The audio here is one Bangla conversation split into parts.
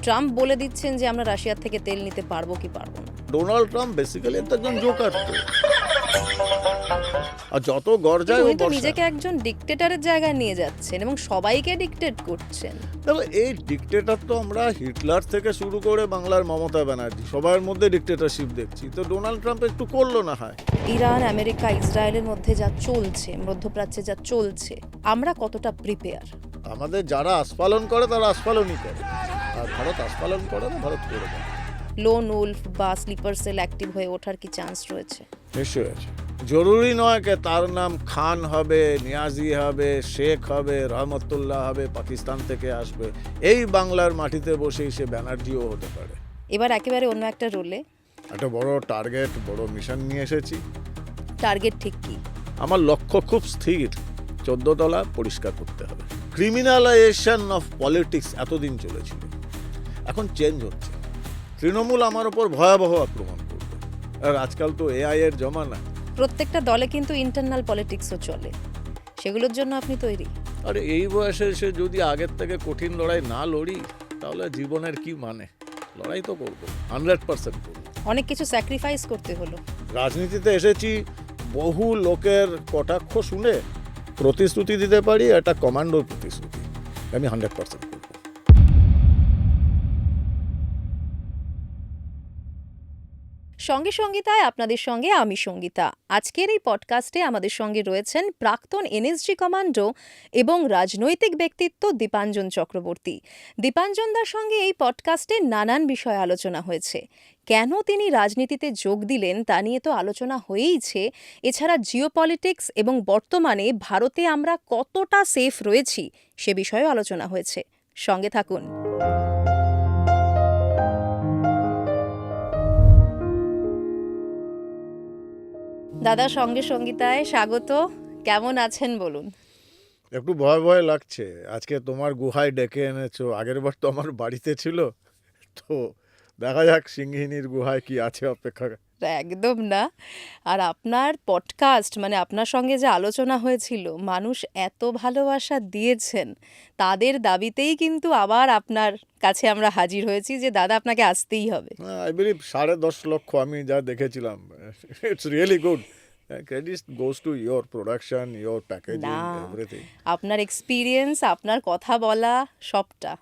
ট্রাম্প বলে দিচ্ছেন যে আমরা রাশিয়ার থেকে তেল নিতে পারবো কি পারবো না। ডোনাল্ড ট্রাম্প বেসিক্যালি একজন জোকার তো, আর যত গর্জায় ও উনি তো বর্ষায়। নিজেকে একজন ডিক্টেটরের জায়গায় নিয়ে যাচ্ছেন এবং সবাইকে ডিক্টেট করছেন। দেখো, এই ডিক্টেটর তো আমরা হিটলার থেকে শুরু করে বাংলার মমতা ব্যানার্জি সবার মধ্যে ডিক্টেটরশিপ দেখছি, তো ডোনাল্ড ট্রাম্প একটু করলো না হয়। ইরান, আমেরিকা, ইসরায়েলের মধ্যে যা চলছে, মধ্যপ্রাচ্যে যা চলছে, আমরা কতটা প্রিপেয়ার? আমাদের যারা আস্ফালন করে তারা আস্ফালনই করে, আর ভারত আস্ফালন করে না, ভারত করে দেয়। লোন উলফ বা স্লিপার সেল অ্যাক্টিভ হয়ে ওঠার কি চান্স রয়েছে? নিশ্চয়ই আছে। জরুরি নয় যে তার নাম খান হবে, নিয়াজি হবে, শেখ হবে, রহমতুল্লাহ হবে, পাকিস্তান থেকে আসবে। এই বাংলার মাটিতে বসেই সে ব্যানার্জিও হতে পারে। এবার একেবারে অন্য একটা রোলে। একটা বড় টার্গেট, বড় মিশন নিয়ে এসেছি। টার্গেট ঠিক কি? আমার লক্ষ্য খুব স্থির, 14 তলা পরিষ্কার করতে হবে। ক্রিমিনালাইজেশন অফ পলিটিক্স এতদিন চলেছিল, এখন চেঞ্জ হচ্ছে। তৃণমূল আমার ওপর ভয়াবহ আক্রমণ করবে, আর আজকাল তো এআই এর জমানা। প্রত্যেকটা দলে কিন্তু ইন্টারনাল পলিটিক্সও চলে, সেগুলোর জন্য আপনি তৈরি? আরে এই বয়সে এসে যদি আগের থেকে কঠিন লড়াই না লড়ি তাহলে জীবনের কি মানে? লড়াই তো করবো, 100% করবো। অনেক কিছু স্যাক্রিফাইস করতে হলো। রাজনীতিতে এসেছি, বহু লোকের কটাক্ষ শুনে প্রতিশ্রুতি দিতে পারি, একটা কমান্ডোর প্রতিশ্রুতি আমি 100% করবো। সঙ্গে সঙ্গীতায় আপনাদের সঙ্গে আমি সঙ্গীতা। আজকের এই পডকাস্টে আমাদের সঙ্গে রয়েছেন প্রাক্তন এনএসজি কমান্ডো এবং রাজনৈতিক ব্যক্তিত্ব দীপাঞ্জন চক্রবর্তী। দীপাঞ্জনদার সঙ্গে এই পডকাস্টে নানান বিষয় আলোচনা হয়েছে। কেন তিনি রাজনীতিতে যোগ দিলেন তা নিয়ে তো আলোচনা হয়েইছে। এছাড়া জিওপলিটিক্স এবং বর্তমানে ভারতে আমরা কতটা সেফ রয়েছি সে বিষয়েও আলোচনা হয়েছে। সঙ্গে থাকুন। দাদা, সঙ্গে সঙ্গীতায় স্বাগত। কেমন আছেন বলুন? একটু ভয় ভয় লাগছে, আজকে তোমার গুহায় ডেকে এনেছো, আগের বার তো আমার বাড়িতে ছিল, তো দেখা যাক সিংহিনীর গুহায় কি আছে অপেক্ষা। একদম না। আর আপনার পডকাস্ট, মানে আপনার সঙ্গে যে আলোচনা হয়েছিল, মানুষ এত ভালোবাসা দিয়েছেন, তাদের দাবিতেই কিন্তু আবার আপনার কাছে আমরা হাজির হয়েছি যে দাদা আপনাকে আসতেই হবে। আই বিলিভ 10.5 লক্ষ আমি যা দেখেছিলাম, it's really good. Credit goes to your production, your packaging, না, এভরিথিং। আপনার এক্সপিরিয়েন্স, আপনার কথা বলা, সবটা।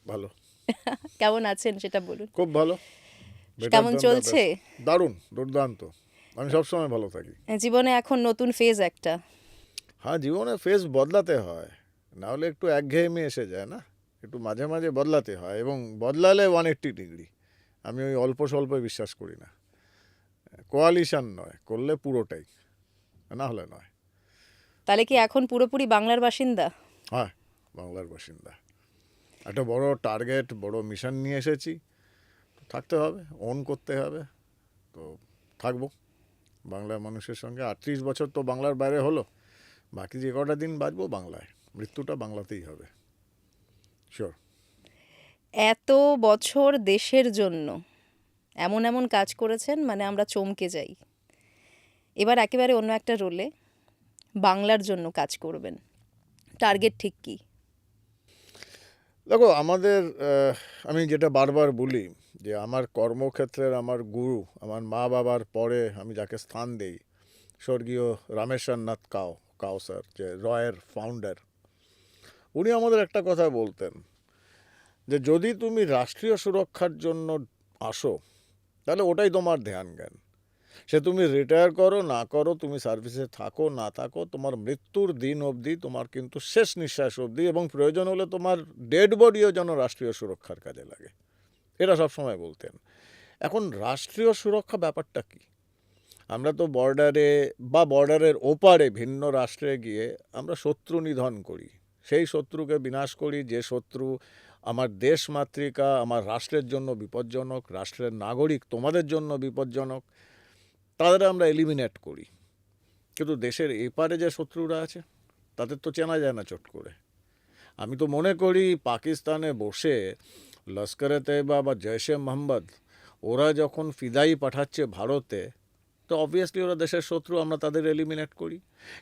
ভালো। কেমন আছেন সেটা বলুন। খুব ভালো। Better কেমন than the চলছে? best. দারুণ, দুর্দান্ত। আমি সবসময় ভালো থাকি। জীবনে এখন নতুন ফেজ একটা। হ্যাঁ, জীবনে ফেজ বদলাতে হয়, না হলে একটু একঘেয়েমি এসে যায় না, একটু মাঝে মাঝে বদলাতে হয়, এবং বদলালে 180 ডিগ্রি। আমি ওই অল্প স্বল্প বিশ্বাস করি না। কোয়ালিশন নয়, করলে পুরোটাই, না হলে নয়। তাহলে কি এখন পুরোপুরি বাংলার বাসিন্দা? হ্যাঁ, বাংলার বাসিন্দা। একটা বড় টার্গেট, বড় মিশন নিয়ে এসেছি, থাকতে হবে, অন করতে হবে, তো থাকবো বাংলার মানুষের সঙ্গে। 38 বছর তো বাংলার বাইরে হলো, বাকি যে কটা দিন বাঁচবো বাংলায়, মৃত্যুটা বাংলাতেই হবে, শিওর। এত বছর দেশের জন্য এমন এমন কাজ করেছেন, মানে আমরা চমকে যাই। এবার একেবারে অন্য একটা রোলে বাংলার জন্য কাজ করবেন। টার্গেট ঠিক কি? দেখো, আমাদের আমি যেটা বারবার বলি যে আমার কর্মক্ষেত্রের আমার গুরু, আমার মা বাবার পরে আমি যাকে স্থান দেই, স্বর্গীয় রামেশ্বর নাথ কাও স্যার, যে রয়ের ফাউন্ডার, উনি আমাদের একটা কথা বলতেন যে যদি তুমি রাষ্ট্রীয় সুরক্ষার জন্য আসো তাহলে ওটাই তোমার ধ্যান জ্ঞান। সে তুমি রিটায়ার করো না করো, তুমি সার্ভিসে থাকো না থাকো, তোমার মৃত্যুর দিন অবধি, তোমার কিন্তু শেষ নিঃশ্বাস অবধি, এবং প্রয়োজন হলে তোমার ডেড বডিও যেন রাষ্ট্রীয় সুরক্ষার কাজে লাগে, এটা সবসময় বলতেন। এখন রাষ্ট্রীয় সুরক্ষা ব্যাপারটা কি? আমরা তো বর্ডারে বা বর্ডারের ওপারে ভিন্ন রাষ্ট্রে গিয়ে আমরা শত্রু নিধন করি, সেই শত্রুকে বিনাশ করি যে শত্রু আমার দেশ মাতৃকা, আমার রাষ্ট্রের জন্য বিপজ্জনক, রাষ্ট্রের নাগরিক তোমাদের জন্য বিপজ্জনক, তাদের আমরা এলিমিনেট করি। কিন্তু দেশের এপারে যে শত্রুরা আছে তাদের তো চেনা যায় না চট করে। আমি তো মনে করি পাকিস্তানে বসে লস্করে তৈবা বা জৈশে মোহাম্মদ ওরা যখন ফিদাই পাঠাচ্ছে ভারতে, তো অবভিয়াসলি ওরা দেশের শত্রু, আমরা তাদের এলিমিনেট করি।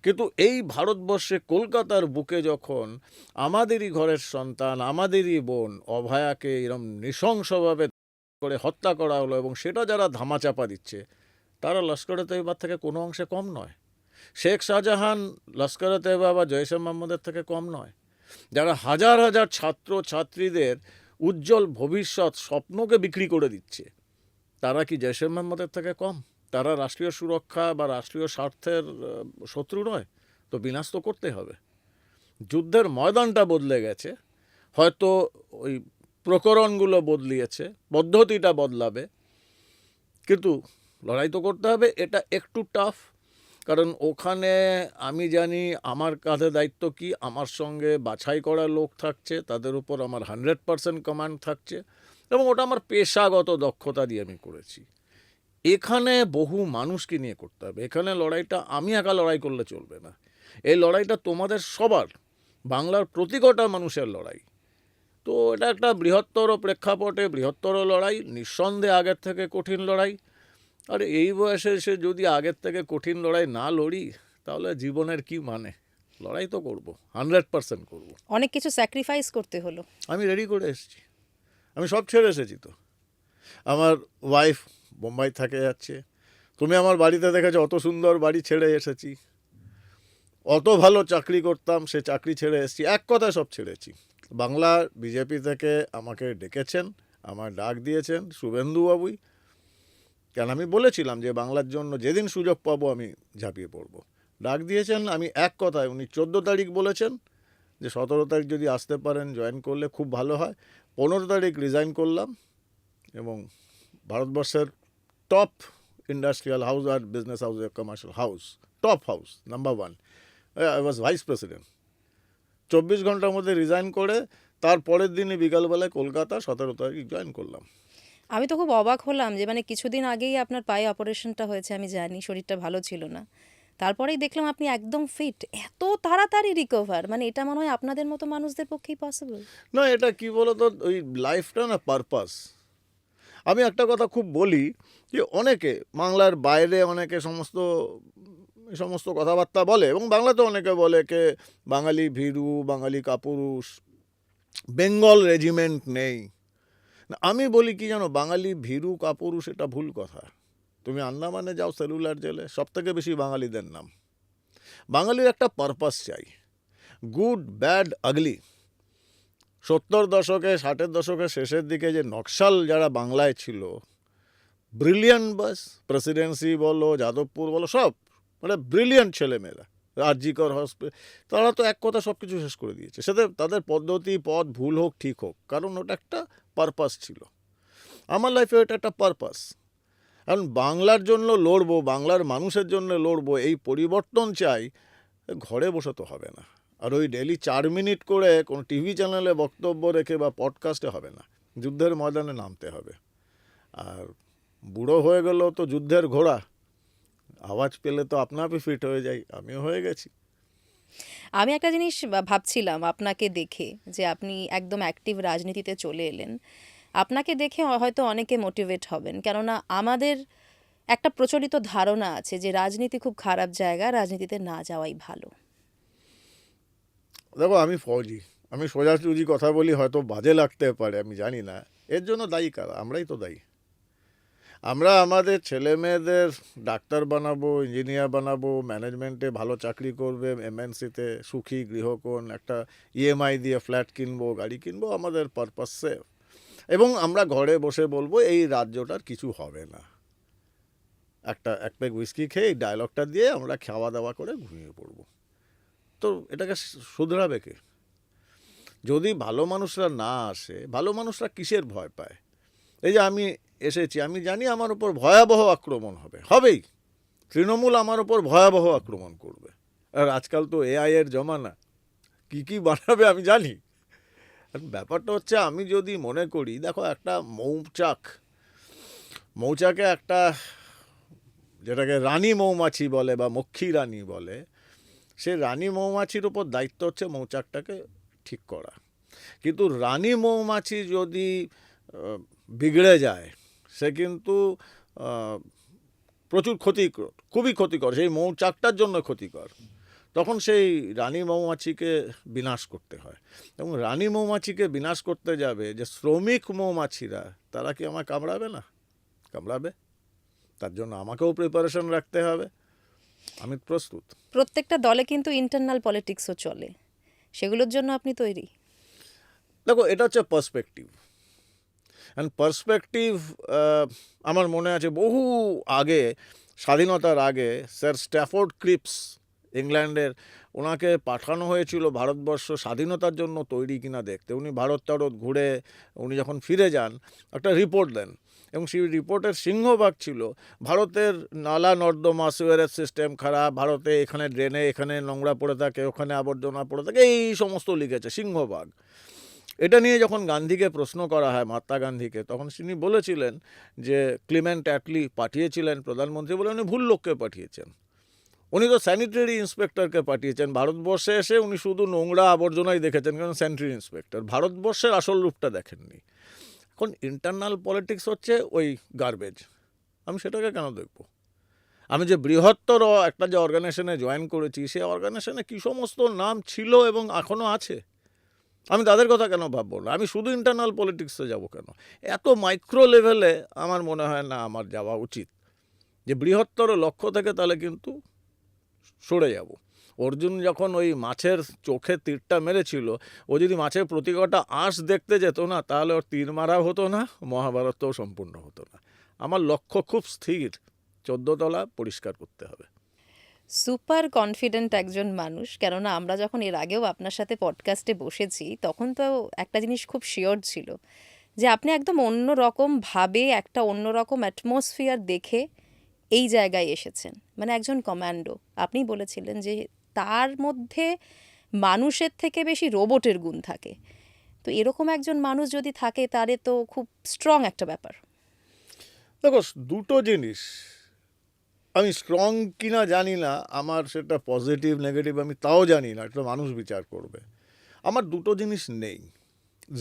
কিন্তু এই ভারতবর্ষে কলকাতার বুকে যখন আমাদেরই ঘরের সন্তান, আমাদেরই বোন অভয়াকে এরম নৃশংসভাবে করে হত্যা করা হলো, এবং সেটা যারা ধামাচাপা দিচ্ছে তারা লস্করে তৈবার থেকে কোনো অংশে কম নয়। শেখ শাহজাহান লস্করে তৈবা বা জৈশে মোহাম্মদের থেকে কম নয়। যারা হাজার হাজার ছাত্র ছাত্রীদের উজ্জ্বল ভবিষ্যৎ স্বপ্নকে বিক্রি করে দিচ্ছে, তারা কি জৈশে মোহাম্মদের থেকে কম? তারা রাষ্ট্রীয় সুরক্ষা বা রাষ্ট্রীয় স্বার্থের শত্রু নয়? তো বিনাশ তো করতে হবে। যুদ্ধের ময়দানটা বদলে গেছে, হয়তো ওই প্রকরণগুলো বদলিয়েছে, পদ্ধতিটা বদলাবে, কিন্তু লড়াই তো করতে হবে। এটা একটু টাফ, কারণ ওখানে আমি জানি আমার কাঁধে দায়িত্ব কি, আমার সঙ্গে বাছাই করা লোক থাকছে, তাদের উপর আমার 100% কমান্ড থাকছে, এবং ওটা আমার পেশাগত দক্ষতা দিয়ে আমি করেছি। এখানে বহু মানুষকে নিয়ে করতে হবে। এখানে লড়াইটা আমি একা লড়াই করলে চলবে না, এই লড়াইটা তোমাদের সবার, বাংলার প্রতি কটা মানুষের লড়াই। তো এটা একটা বৃহত্তর প্রেক্ষাপটে বৃহত্তর লড়াই, নিঃসন্দেহে আগের থেকে কঠিন লড়াই। আর এই বয়সে এসে যদি আগের থেকে কঠিন লড়াই না লড়ি, তাহলে জীবনের কি মানে? লড়াই তো করব, 100% করব। অনেক কিছু স্যাক্রিফাইস করতে হলো। আমি রেডি করে এসেছি, আমি সব ছেড়ে এসেছি। তো আমার ওয়াইফ বোম্বাই থাকে যাচ্ছে, তুমি আমার বাড়িতে দেখেছো অত সুন্দর বাড়ি ছেড়ে এসেছি, অত ভালো চাকরি করতাম, সে চাকরি ছেড়ে এসেছি, এক কথায় সব ছেড়েছি। বাংলা বিজেপি থেকে আমাকে ডেকেছেন, আমার ডাক দিয়েছেন শুভেন্দুবাবুই, কেন আমি বলেছিলাম যে বাংলার জন্য যেদিন সুযোগ পাবো আমি ঝাঁপিয়ে পড়বো। ডাক দিয়েছেন, আমি এক কথায়, উনি 14 তারিখ বলেছেন যে 17 তারিখ যদি আসতে পারেন জয়েন করলে খুব ভালো হয়। 15 তারিখ রিজাইন করলাম, এবং ভারতবর্ষের টপ ইন্ডাস্ট্রিয়াল হাউস আর business house, commercial house, top house number 1, I was vice president. 24 ঘন্টার মধ্যে রিজাইন করে তার পরের দিনই বিকালবেলায় কলকাতা 17 তারিখ জয়েন করলাম। আমি তো খুব অবাক হলাম যে মানে কিছুদিন আগেই আপনার পায়ে অপারেশনটা হয়েছে, আমি জানি শরীরটা ভালো ছিল না, তারপরেই দেখলাম আপনি একদম ফিট, এত তাড়াতাড়ি রিকভার, মানে এটা মনে হয় আপনাদের মতো মানুষদের পক্ষেই পসিবল। না, এটা কি বলতো, ওই লাইফটা না পারপাস। আমি একটা কথা খুব বলি যে অনেকে বাংলার বাইরে অনেকে সমস্ত কথাবার্তা বলে, এবং বাংলাতে অনেকে বলে কে বাঙালি ভীরু, বাঙালি কাপুরুষ, বেঙ্গল রেজিমেন্ট নেই। না, আমি বলি কি জানো, বাঙালি ভীরু কাপুরুষ এটা ভুল কথা। তুমি আন্দামানে যাও সেলুলার জেলে, সব থেকে বেশি বাঙালিদের নাম। বাঙালির একটা পারপাস চাই, গুড ব্যাড আগলি। 70 দশকে 60 দশকের শেষের দিকে যে নকশাল যারা বাংলায় ছিল, ব্রিলিয়ান্ট, বাস প্রেসিডেন্সি বলো, যাদবপুর বলো, সব মানে ব্রিলিয়ান্ট ছেলেমেয়েরা, আরজিকর হসপিটাল, তারা তো এক কথা সব কিছু শেষ করে দিয়েছে। সেটা তাদের পদ্ধতি পথ ভুল হোক ঠিক হোক, কারণ ওটা একটা পারপাস ছিল। আমার লাইফে এটা একটা পারপাস, কারণ বাংলার জন্য লড়বো, বাংলার মানুষের জন্য লড়বো, এই পরিবর্তন চাই। ঘরে বসে তো হবে না, আর ওই ডেলি 4 মিনিট করে কোনো টিভি চ্যানেলে বক্তব্য রেখে বা পডকাস্টে হবে না, যুদ্ধের ময়দানে নামতে হবে। আর বুড়ো হয়ে গেলেও তো যুদ্ধের ঘোড়া, আওয়াজ পেলে তো আপনা আপনি ফিট হয়ে যাই, আমিও হয়ে গেছি। আমি একটা জিনিস ভাবছিলাম আপনাকে দেখে, যে আপনি একদম অ্যাক্টিভ রাজনীতিতে চলে এলেন, আপনাকে দেখে হয়তো অনেকে মোটিভেট হবেন, কেননা আমাদের একটা প্রচলিত ধারণা আছে যে রাজনীতি খুব খারাপ জায়গা, রাজনীতিতে না যাওয়াই ভালো। দেখো, আমি ফৌজি, আমি সোজাসুজি কথা বলি, হয়তো বাজে লাগতে পারে, আমি জানি না, এর জন্য দায়ী কারা? আমরাই তো দায়ী। আমরা আমাদের ছেলে মেয়েদের ডাক্তার বানাবো, ইঞ্জিনিয়ার বানাবো, ম্যানেজমেন্টে ভালো চাকরি করবে, এমএনসিতে সুখী গৃহকোণ, একটা ইএমআই দিয়ে ফ্ল্যাট কিনবো, গাড়ি কিনবো, আমাদের পারপাস সেফ। এবং আমরা ঘরে বসে বলবো এই রাজ্যটার কিছু হবে না, এক পেগ হুইস্কি খেয়ে এই ডায়লগটা দিয়ে আমরা খাওয়া দাওয়া করে ঘুমিয়ে পড়বো। তো এটাকে শুধরাবে কে? যদি ভালো মানুষরা না আসে, ভালো মানুষরা কিসের ভয় পায়? এই যে আমি এসেছি, আমি জানি আমার উপর ভয়াবহ আক্রমণ হবেই, তৃণমূল আমার উপর ভয়াবহ আক্রমণ করবে। আর আজকাল তো এআই এর জমানা, কি বানাবে আমি জানি। আর ব্যাপারটা হচ্ছে, আমি যদি মনে করি, দেখো একটা মৌচাকে একটা, যেটাকে রানী মৌমাছি বলে বা মক্ষী রানী বলে, সে রানী মৌমাছির উপর দায়িত্ব হচ্ছে মৌচাকটাকে ঠিক করা। কিন্তু রানী মৌমাছি যদি বিগড়ে যায়, সে কিন্তু প্রচুর ক্ষতিকর, খুবই ক্ষতিকর, সেই মৌচাকটার জন্য ক্ষতিকর, তখন সেই রানী মৌমাছিকে বিনাশ করতে হয়। এবং রানী মৌমাছিকে বিনাশ করতে যাবে যে শ্রমিক মৌমাছিরা, তারা কি আমায় কামড়াবে না? কামড়াবে। তার জন্য আমাকেও প্রিপারেশন রাখতে হবে, আমি প্রস্তুত। প্রত্যেকটা দলে কিন্তু ইন্টারনাল পলিটিক্সও চলে, সেগুলোর জন্য আপনি তৈরি? দেখো, এটা হচ্ছে পার্সপেক্টিভ, অ্যান্ড পার্সপেক্টিভ আমার মনে আছে বহু আগে, স্বাধীনতার আগে, স্যার স্ট্যাফোর্ড ক্রিপস ইংল্যান্ডের, ওনাকে পাঠানো হয়েছিল ভারতবর্ষ স্বাধীনতার জন্য তৈরি কিনা দেখতে। উনি ভারত টারত ঘুরে উনি যখন ফিরে যান একটা রিপোর্ট দেন, এবং সেই রিপোর্টের সিংহভাগ ছিল ভারতের নালা নর্দমা সিওয়ারেজ সিস্টেম খারাপ, ভারতে এখানে ড্রেনে এখানে নোংরা পড়ে থাকে, ওখানে আবর্জনা পড়ে থাকে, এই সমস্ত লিখেছে সিংহভাগ। এটা নিয়ে যখন গান্ধীকে প্রশ্ন করা হয়, মহাত্মা গান্ধীকে, তখন তিনি বলেছিলেন যে ক্লিমেন্ট অ্যাটলি পাঠিয়েছিলেন প্রধানমন্ত্রী বলে, উনি ভুল লোককে পাঠিয়েছেন। উনি তো স্যানিটারি ইন্সপেক্টরকে পাঠিয়েছেন। ভারতবর্ষে এসে উনি শুধু নোংরা আবর্জনাই দেখেছেন, কারণ স্যানিটারি ইন্সপেক্টর, ভারতবর্ষের আসল রূপটা দেখেননি। এখন ইন্টারনাল পলিটিক্স হচ্ছে ওই গার্বেজ, আমি সেটাকে কেন দেখব? আমি যে বৃহত্তর একটা যে অর্গানাইজেশনে জয়েন করেছি, সেই অর্গানাইজেশনে কী সমস্ত নাম ছিল এবং এখনও আছে, আমি তাদের কথা কেন ভাববো না? আমি শুধু ইন্টারনাল পলিটিক্সে যাব কেন? এত মাইক্রো লেভেলে আমার মনে হয় না আমার যাওয়া উচিত। যে বৃহত্তর লক্ষ্য থেকে তাহলে কিন্তু সরে যাব। অর্জুন যখন ওই মাছের চোখে তীরটা মেরেছিল, ও যদি মাছের প্রতি কটা আঁশ দেখতে যেত না, তাহলে ওর তীর মারা হতো না, মহাভারতও সম্পূর্ণ হতো না। আমার লক্ষ্য খুব স্থির, 14 তলা পরিষ্কার করতে হবে। সুপার কনফিডেন্ট একজন মানুষ, কেননা আমরা যখন এর আগেও আপনার সাথে পডকাস্টে বসেছি, তখন তো একটা জিনিস খুব শিওর ছিল যে আপনি একদম অন্য রকম ভাবে, একটা অন্যরকম অ্যাটমসফিয়ার দেখে এই জায়গায় এসেছেন, মানে একজন কমান্ডো। আপনি বলেছিলেন যে তার মধ্যে মানুষের থেকে বেশি রোবটের গুণ থাকে। তো এরকম একজন মানুষ যদি থাকে, তারে তো খুব স্ট্রং একটা ব্যাপার। দেখো, দুটো জিনিস, আমি স্ট্রং কিনা জানি না, আমার সেটা পজিটিভ নেগেটিভ আমি তাও জানি না, এটা মানুষ বিচার করবে। আমার দুটো জিনিস নেই,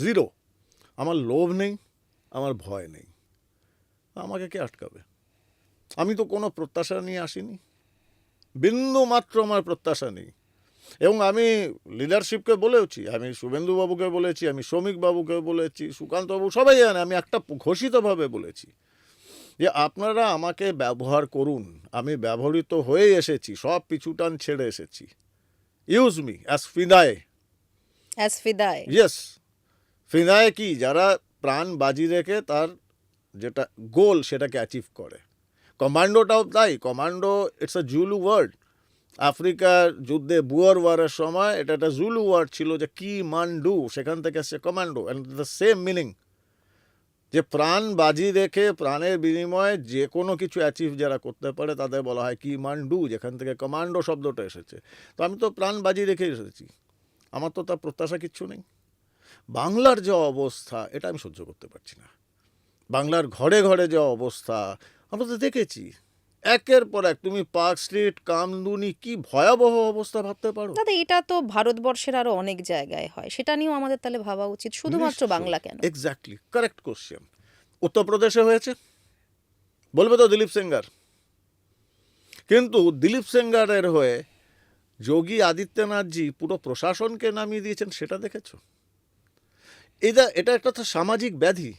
জিরো। আমার লোভ নেই, আমার ভয় নেই। আমাকে কে আটকাবে? আমি তো কোনো প্রত্যাশা নিয়ে আসিনি, বিন্দু মাত্র আমার প্রত্যাশা নেই। এবং আমি লিডারশিপকে বলেওছি, আমি শুভেন্দুবাবুকে বলেছি, আমি শ্রমিকবাবুকে বলেছি, সুকান্তবাবু, সবাই জানে, আমি একটা ঘোষিতভাবে বলেছি যে আপনারা আমাকে ব্যবহার করুন, আমি ব্যবহৃত হয়ে এসেছি, সব পিছুটান ছেড়ে এসেছি। ইউজ মি অ্যাজ ফিদায়। অ্যাজ ফিদায়। ইয়েস, ফিদায় কি? যারা প্রাণ বাজি রেখে তার যেটা গোল সেটাকে অ্যাচিভ করে। কমান্ডোটাও তাই। Commando it's a Zulu word. আফ্রিকার যুদ্ধে বুয়ার ওয়ারের সময় এটা একটা জুলু ওয়ার্ড ছিল, যে কি মান্ডু, সেখান থেকে এসছে commando, and the same meaning, যে প্রাণ বাজি রেখে প্রাণের বিনিময়ে যে কোনো কিছু অ্যাচিভ যারা করতে পারে তাদের বলা হয় কি মান্ডু, যেখান থেকে কমান্ডো শব্দটা এসেছে। তো আমি তো প্রাণ বাজি রেখে এসেছি, আমার তো তার প্রত্যাশা কিচ্ছু নেই। বাংলার যে অবস্থা, এটা আমি সহ্য করতে পারছি না। বাংলার ঘরে ঘরে যে অবস্থা আমরা তো দেখেছি, একের পর এক। তুমি পার্ক স্ট্রিট, কামদুনি, কি ভয়াবহ অবস্থা ভাবতে পারো? দাদা, এটা তো ভারতবর্ষের আরো অনেক জায়গায় হয়, সেটা নিয়েও আমাদের তাহলে ভাবা উচিত, শুধুমাত্র বাংলা কেন? Exactly, correct question. উত্তরপ্রদেশে হয়েছে, বলবে তো দিলীপ সেঙ্গার, কিন্তু দিলীপ সেঙ্গারের হয়ে যোগী আদিত্যনাথজি পুরো প্রশাসনকে নামিয়ে দিয়েছেন, সেটা দেখেছো? এটা একটা তো সামাজিক ব্যাধি,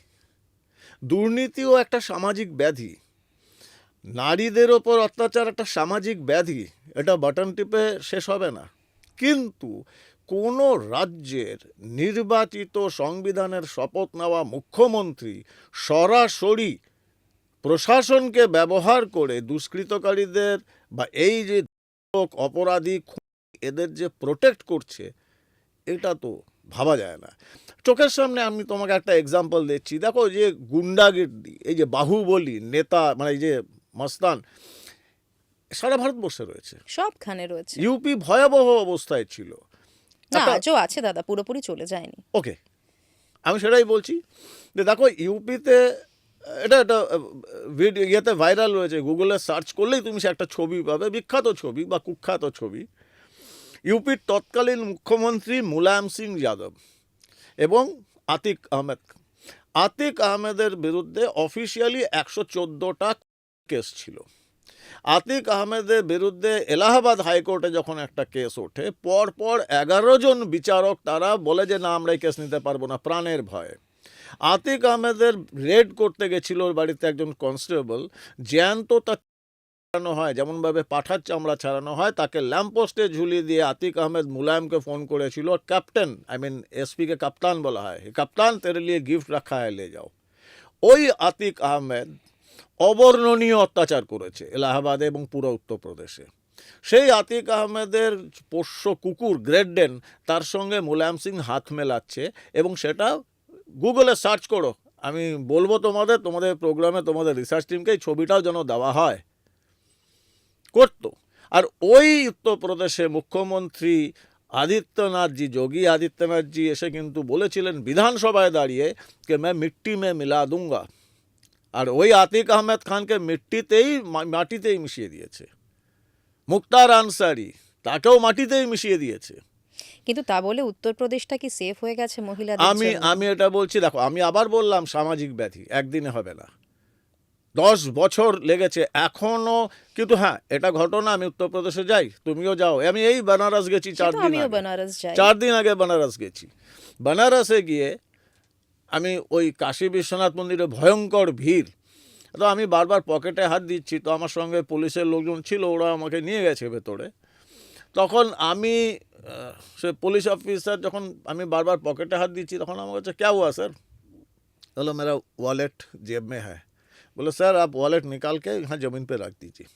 দুর্নীতিও একটা সামাজিক ব্যাধি, নারীদের ওপর অত্যাচার একটা সামাজিক ব্যাধি, এটা বাটন টিপে শেষ হবে না। কিন্তু কোনো রাজ্যের নির্বাচিত সংবিধানের শপথ নেওয়া মুখ্যমন্ত্রী সরাসরি প্রশাসনকে ব্যবহার করে দুষ্কৃতকারীদের বা এই যে অপরাধী এদের যে প্রোটেক্ট করছে, এটা তো ভাবা যায় না। চোখের সামনে আমি তোমাকে একটা এক্সাম্পল দিচ্ছি। দেখো, যে গুন্ডাগির্দি, এই যে বাহুবলী নেতা, মানে এই যে মস্তান, সারা ভারতবর্ষে রয়েছে, সবখানে রয়েছে। ইউপি ভয়াবহ অবস্থায় ছিল। না, আজও আছে দাদা, পুরোপুরি চলে যায়নি। ওকে, আমি সেটাই বলছি যে দেখো, ইউপিতে এটা একটা ভিডিও ইয়েতে ভাইরাল রয়েছে, গুগলে সার্চ করলেই তুমি সে একটা ছবি পাবে, বিখ্যাত ছবি বা কুখ্যাত ছবি। ইউপির তৎকালীন মুখ্যমন্ত্রী মুলায়ম সিং যাদব এবং আতিক আহমেদের বিরুদ্ধে অফিসিয়ালি 114টা কেস ছিল। আতিক আহমেদের বিরুদ্ধে এলাহাবাদ হাইকোর্টে যখন একটা কেস ওঠে, পর 11 জন বিচারক তারা বলে যে না, আমরা এই কেস নিতে পারবো না, প্রাণের ভয়ে। আতিক আহমেদের রেড করতে গেছিল ওর বাড়িতে একজন কনস্টেবল, জ্যান্ত তার ছাড়ানো হয়, যেমনভাবে পাঠার চামড়া ছাড়ানো হয়, তাকে ল্যাম্পপোস্টে ঝুলিয়ে দিয়ে আতিক আহমেদ মুলায়মকে ফোন করেছিল, ক্যাপ্টেন, এসপিকে কাপ্তান বলা হয়, কাপ্তান তেরে লিয়ে গিফট রাখা হয়, লে যাও। ওই আতিক আহমেদ অবর্ণনীয় অত্যাচার করেছে এলাহাবাদে এবং পুরো উত্তরপ্রদেশে। সেই আতিক আহমেদের পোষ্য কুকুর গ্রেট ডেন তার সঙ্গে মুলায়ম সিং হাত মেলাচ্ছে, এবং সেটা গুগলে সার্চ করো, আমি বলবো তোমাদের প্রোগ্রামে তোমাদের রিসার্চ টিমকে এই ছবিটাও যেন দেওয়া হয়, করতো। আর ওই উত্তরপ্রদেশে মুখ্যমন্ত্রী আদিত্যনাথজি, যোগী আদিত্যনাথজি এসে কিন্তু বলেছিলেন বিধানসভায় দাঁড়িয়ে যে मैं मिट्टी में मिला दूंगा, আর ওই আতিক আহমেদ খানকে মাটিতেই মিশিয়ে দিয়েছে। মুক্তার আনসারি, তাকেও মাটিতেই মিশিয়ে দিয়েছে। কিন্তু তা বলে উত্তরপ্রদেশটা কি সেফ হয়ে গেছে মহিলাদের আমি জন্য? আমি এটা বলছি, দেখো, আমি আবার বললাম সামাজিক ব্যাধি একদিনে হবে না, 10 বছর লেগেছে এখনো। কিন্তু হ্যাঁ, এটা ঘটনা, আমি উত্তরপ্রদেশে যাই, তুমিও যাও, আমি এই বেনারস গেছি সে তো 4 দিন আমিও আগে, বেনারস যাই। 4 দিন আগে বেনারস গেছি। বেনারসে গিয়ে আমি ওই কাশী বিশ্বনাথ মন্দিরে ভয়ঙ্কর ভিড়, তো আমি বারবার পকেটে হাত দিচ্ছি, তো আমার সঙ্গে পুলিশের লোকজন ছিল, ওরা আমাকে নিয়ে গেছে ভেতরে। তখন আমি সে পুলিশ অফিসার, যখন আমি বারবার পকেটে হাত দিচ্ছি, তখন আমার কাছে क्या हुआ सर? बोलो मेरा वॉलेट जेब में है। बोलो सर आप वॉलेट निकाल के यहाँ ज़मीन पे रख दीजिए,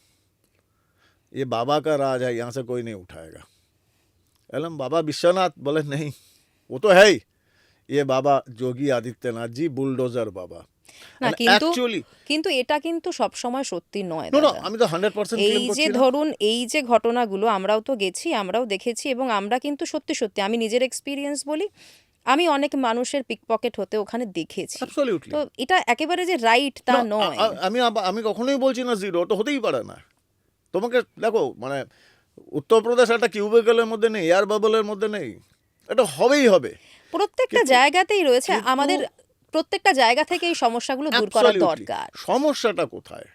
ये बाबा का राज है, यहाँ से कोई नहीं उठाएगा। बोला बाबा विश्वनाथ? बोले नहीं, वो तो है ही, ये बाबा योगी आदित्यनाथ जी, बुलडोजर बाबा। না And কিন্তু actually, কিন্তু এটা কিন্তু সব সময় সত্যি নয় no, দাদা। আমি তো 100% এই ক্লেম যে করছি না। ধরুন এই যে ঘটনাগুলো আমরাও তো গেছি, আমরাও দেখেছি, এবং আমরা কিন্তু সত্যি সত্যি, আমি নিজের এক্সপিরিয়েন্স বলি, আমি অনেক মানুষের পিকপকেট হতে ওখানে দেখেছি। Absolutely. তো এটা একেবারে যে রাইট তা না, নয়। আমি কখনোই বলছি না জিরো, তো হতেই পারে না। তোমাকে দেখো, মানে উত্তরপ্রদেশ একটা কিউবিকলের মধ্যে নেই, এয়ার বাবলের মধ্যে নেই, এটা হবেই হবে। প্রত্যেকটা জায়গাতেই রয়েছে, কিন্তু- আমাদের প্রত্যেকটা জায়গা থেকে এই সমস্যাগুলো দূর করা Absolutely. দরকার। সমস্যাটা কোথায়?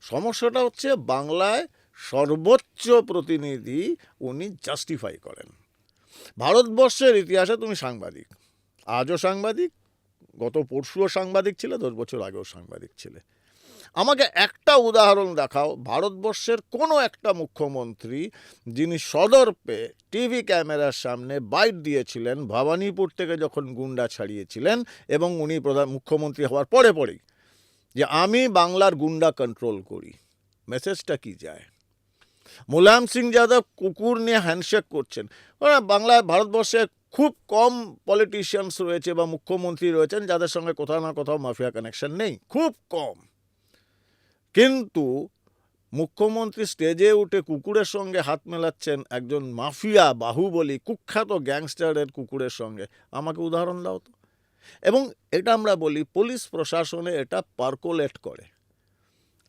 সমস্যাটা হচ্ছে বাংলায় সর্বোচ্চ প্রতিনিধি উনি জাস্টিফাই করেন। ভারতবর্ষের ইতিহাসে তুমি সাংবাদিক, আজও সাংবাদিক, গত পরশুও সাংবাদিক ছিলে, 10 বছর আগেও সাংবাদিক ছিলে। আমাকে একটা উদাহরণ দেখাও ভারতবর্ষের কোনো একটা মুখ্যমন্ত্রী যিনি সদর্পে টিভি ক্যামেরার সামনে বাইট দিয়েছিলেন ভবানীপুর থেকে যখন গুন্ডা ছাড়িয়েছিলেন, এবং উনি মুখ্যমন্ত্রী হওয়ার পরেই যে আমি বাংলার গুন্ডা কন্ট্রোল করি। মেসেজটা কি যায়? মুলায়ম সিং যাদব কুকুর নিয়ে হ্যান্ডশেক করছেন। বাংলায়, ভারতবর্ষে খুব কম পলিটিশিয়ানস রয়েছে বা মুখ্যমন্ত্রী রয়েছেন যাদের সঙ্গে কোথাও না কোথাও মাফিয়া কানেকশন নেই, খুব কম। কিন্তু মুখ্যমন্ত্রী স্টেজে উঠে কুকুরের সঙ্গে হাত মেলাচ্ছেন একজন মাফিয়া বাহুবলী কুখ্যাত গ্যাংস্টারের কুকুরের সঙ্গে। আমাকে উদাহরণ দাও তো। এবং এটা আমরা বলি পুলিশ প্রশাসনে এটা পার্কোলেট করে।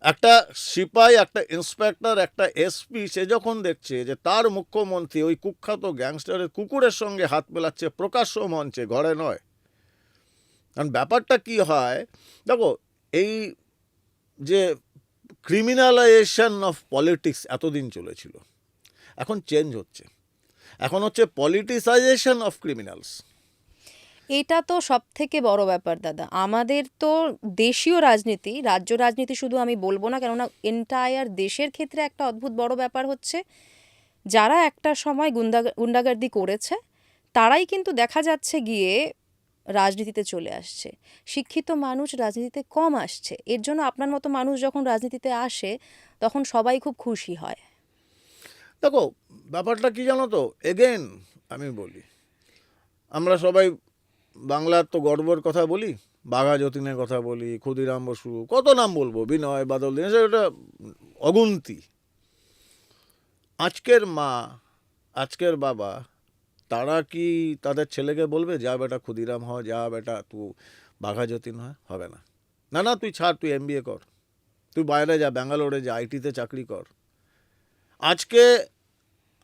একটা সিপাই, একটা ইন্সপেক্টর, একটা এসপি, সে যখন দেখছে যে তার মুখ্যমন্ত্রী ওই কুখ্যাত গ্যাংস্টারের কুকুরের সঙ্গে হাত মেলাচ্ছে প্রকাশ্য মঞ্চে, ঘরে নয়, কারণ ব্যাপারটা কি হয় দেখো, এই যে ক্রিমিনালাইজেশন অফ পলিটিক্স এতদিন চলেছিল, এখন চেঞ্জ হচ্ছে, এখন হচ্ছে পলিটিসাইজেশন অফ ক্রিমিনালস। এটা তো সব থেকে বড় ব্যাপার দাদা। আমাদের তো দেশীয় রাজনীতি, রাজ্য রাজনীতি শুধু আমি বলবো না, কেননা এন্টায়ার দেশের ক্ষেত্রে একটা অদ্ভুত বড় ব্যাপার হচ্ছে, যারা একটা সময় গুন্ডাগার্দি করেছে তারাই কিন্তু দেখা যাচ্ছে গিয়ে রাজনীতিতে চলে আসছে। শিক্ষিত মানুষ রাজনীতিতে কম আসছে। এর জন্য আপনার মতো মানুষ যখন রাজনীতিতে আসে তখন সবাই খুব খুশি হয়। দেখো ব্যাপারটা কি জানো তো, এগেন আমি বলি, আমরা সবাই বাংলার তো গর্বের কথা বলি, বাঘা যতীনের কথা বলি, ক্ষুদিরাম বসু, কত নাম বলবো, বিনয় বাদল দীনেশ, এটা অগুন্তি। আজকের মা, আজকের বাবা, তারা কি তাদের ছেলেকে বলবে যা বেটা ক্ষুদিরাম হয়, যা বেটা তুই বাঘা যতীন হয়? হবে না। না না, তুই ছাড়, তুই MBA কর, তুই বাইরে যা, ব্যাঙ্গালোরে যা, আইটিতে চাকরি কর। আজকে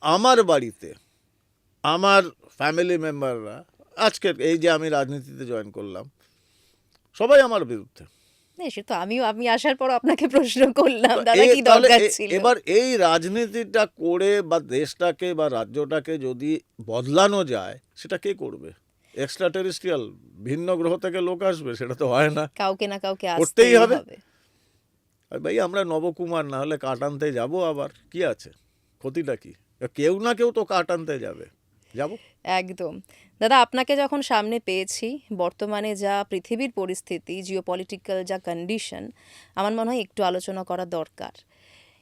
আমার বাড়িতে আমার ফ্যামিলি মেম্বাররা, আজকের এই যে আমি রাজনীতিতে জয়েন করলাম, সবাই আমার বিরুদ্ধে। না, সে তো আমি আসার পর আপনাকে প্রশ্ন করলাম তো দাদা কি তাহলে দরকার ছিল। এবার এই রাজনীতিটা করে বা দেশটাকে বা রাজ্যটাকে যদি বদলানো যায়, সেটা কে করবে? এক্সট্রা টেরিস্ট্রিয়াল, ভিন্ন গ্রহ থেকে লোক আসবে? সেটা তো হয় না, কাউকে না কাউকে করতেই আসতেই হবে। হবে। আর ভাই আমরা নবকুমার, না হলে কাঠ আনতে যাবো, আবার কি আছে, ক্ষতিটা কি? কেউ না কেউ তো কাঠ আনতে যাবে, যাবো। একদম। দাদা আপনাকে যখন সামনে পেয়েছি, বর্তমানে যা পৃথিবীর পরিস্থিতি, জিওপলিটিক্যাল যা কন্ডিশন, আমার মনে হয় একটু আলোচনা করা দরকার।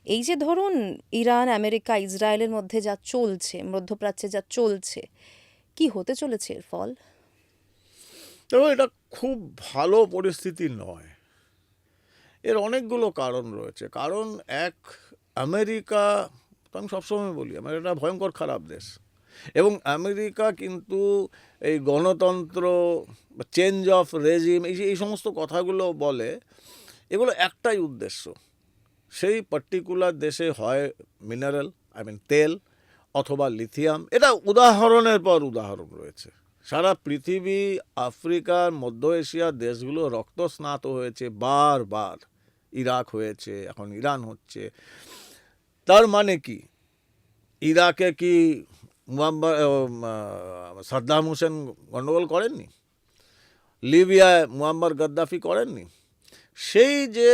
এই যে ধরুন ইরান, আমেরিকা, ইসরায়েলের মধ্যে যা চলছে, মধ্যপ্রাচ্যে যা চলছে, কি হতে চলেছে এর ফল? তবে এটা খুব ভালো পরিস্থিতি নয়। এর অনেকগুলো কারণ রয়েছে। কারণ এক, আমেরিকা, তো আমি সবসময় বলি আমেরিকা ভয়ঙ্কর খারাপ দেশ, এবং আমেরিকা কিন্তু এই গণতন্ত্র, চেঞ্জ অফ রেজিম, এই সমস্ত কথাগুলো বলে, এগুলো একটাই উদ্দেশ্য, সেই পার্টিকুলার দেশে হয় মিনারেল, তেল অথবা লিথিয়াম। এটা উদাহরণের পর উদাহরণ রয়েছে। সারা পৃথিবী, আফ্রিকার, মধ্য এশিয়ার দেশগুলো রক্তস্নাত হয়েছে বারবার। ইরাক হয়েছে, এখন ইরান হচ্ছে। তার মানে কি, ইরাকে কি সাদ্দাম হোসেন গণ্ডগোল করেননি? লিবিয়ায় মুয়াম্মার গাদ্দাফি করেননি? সেই যে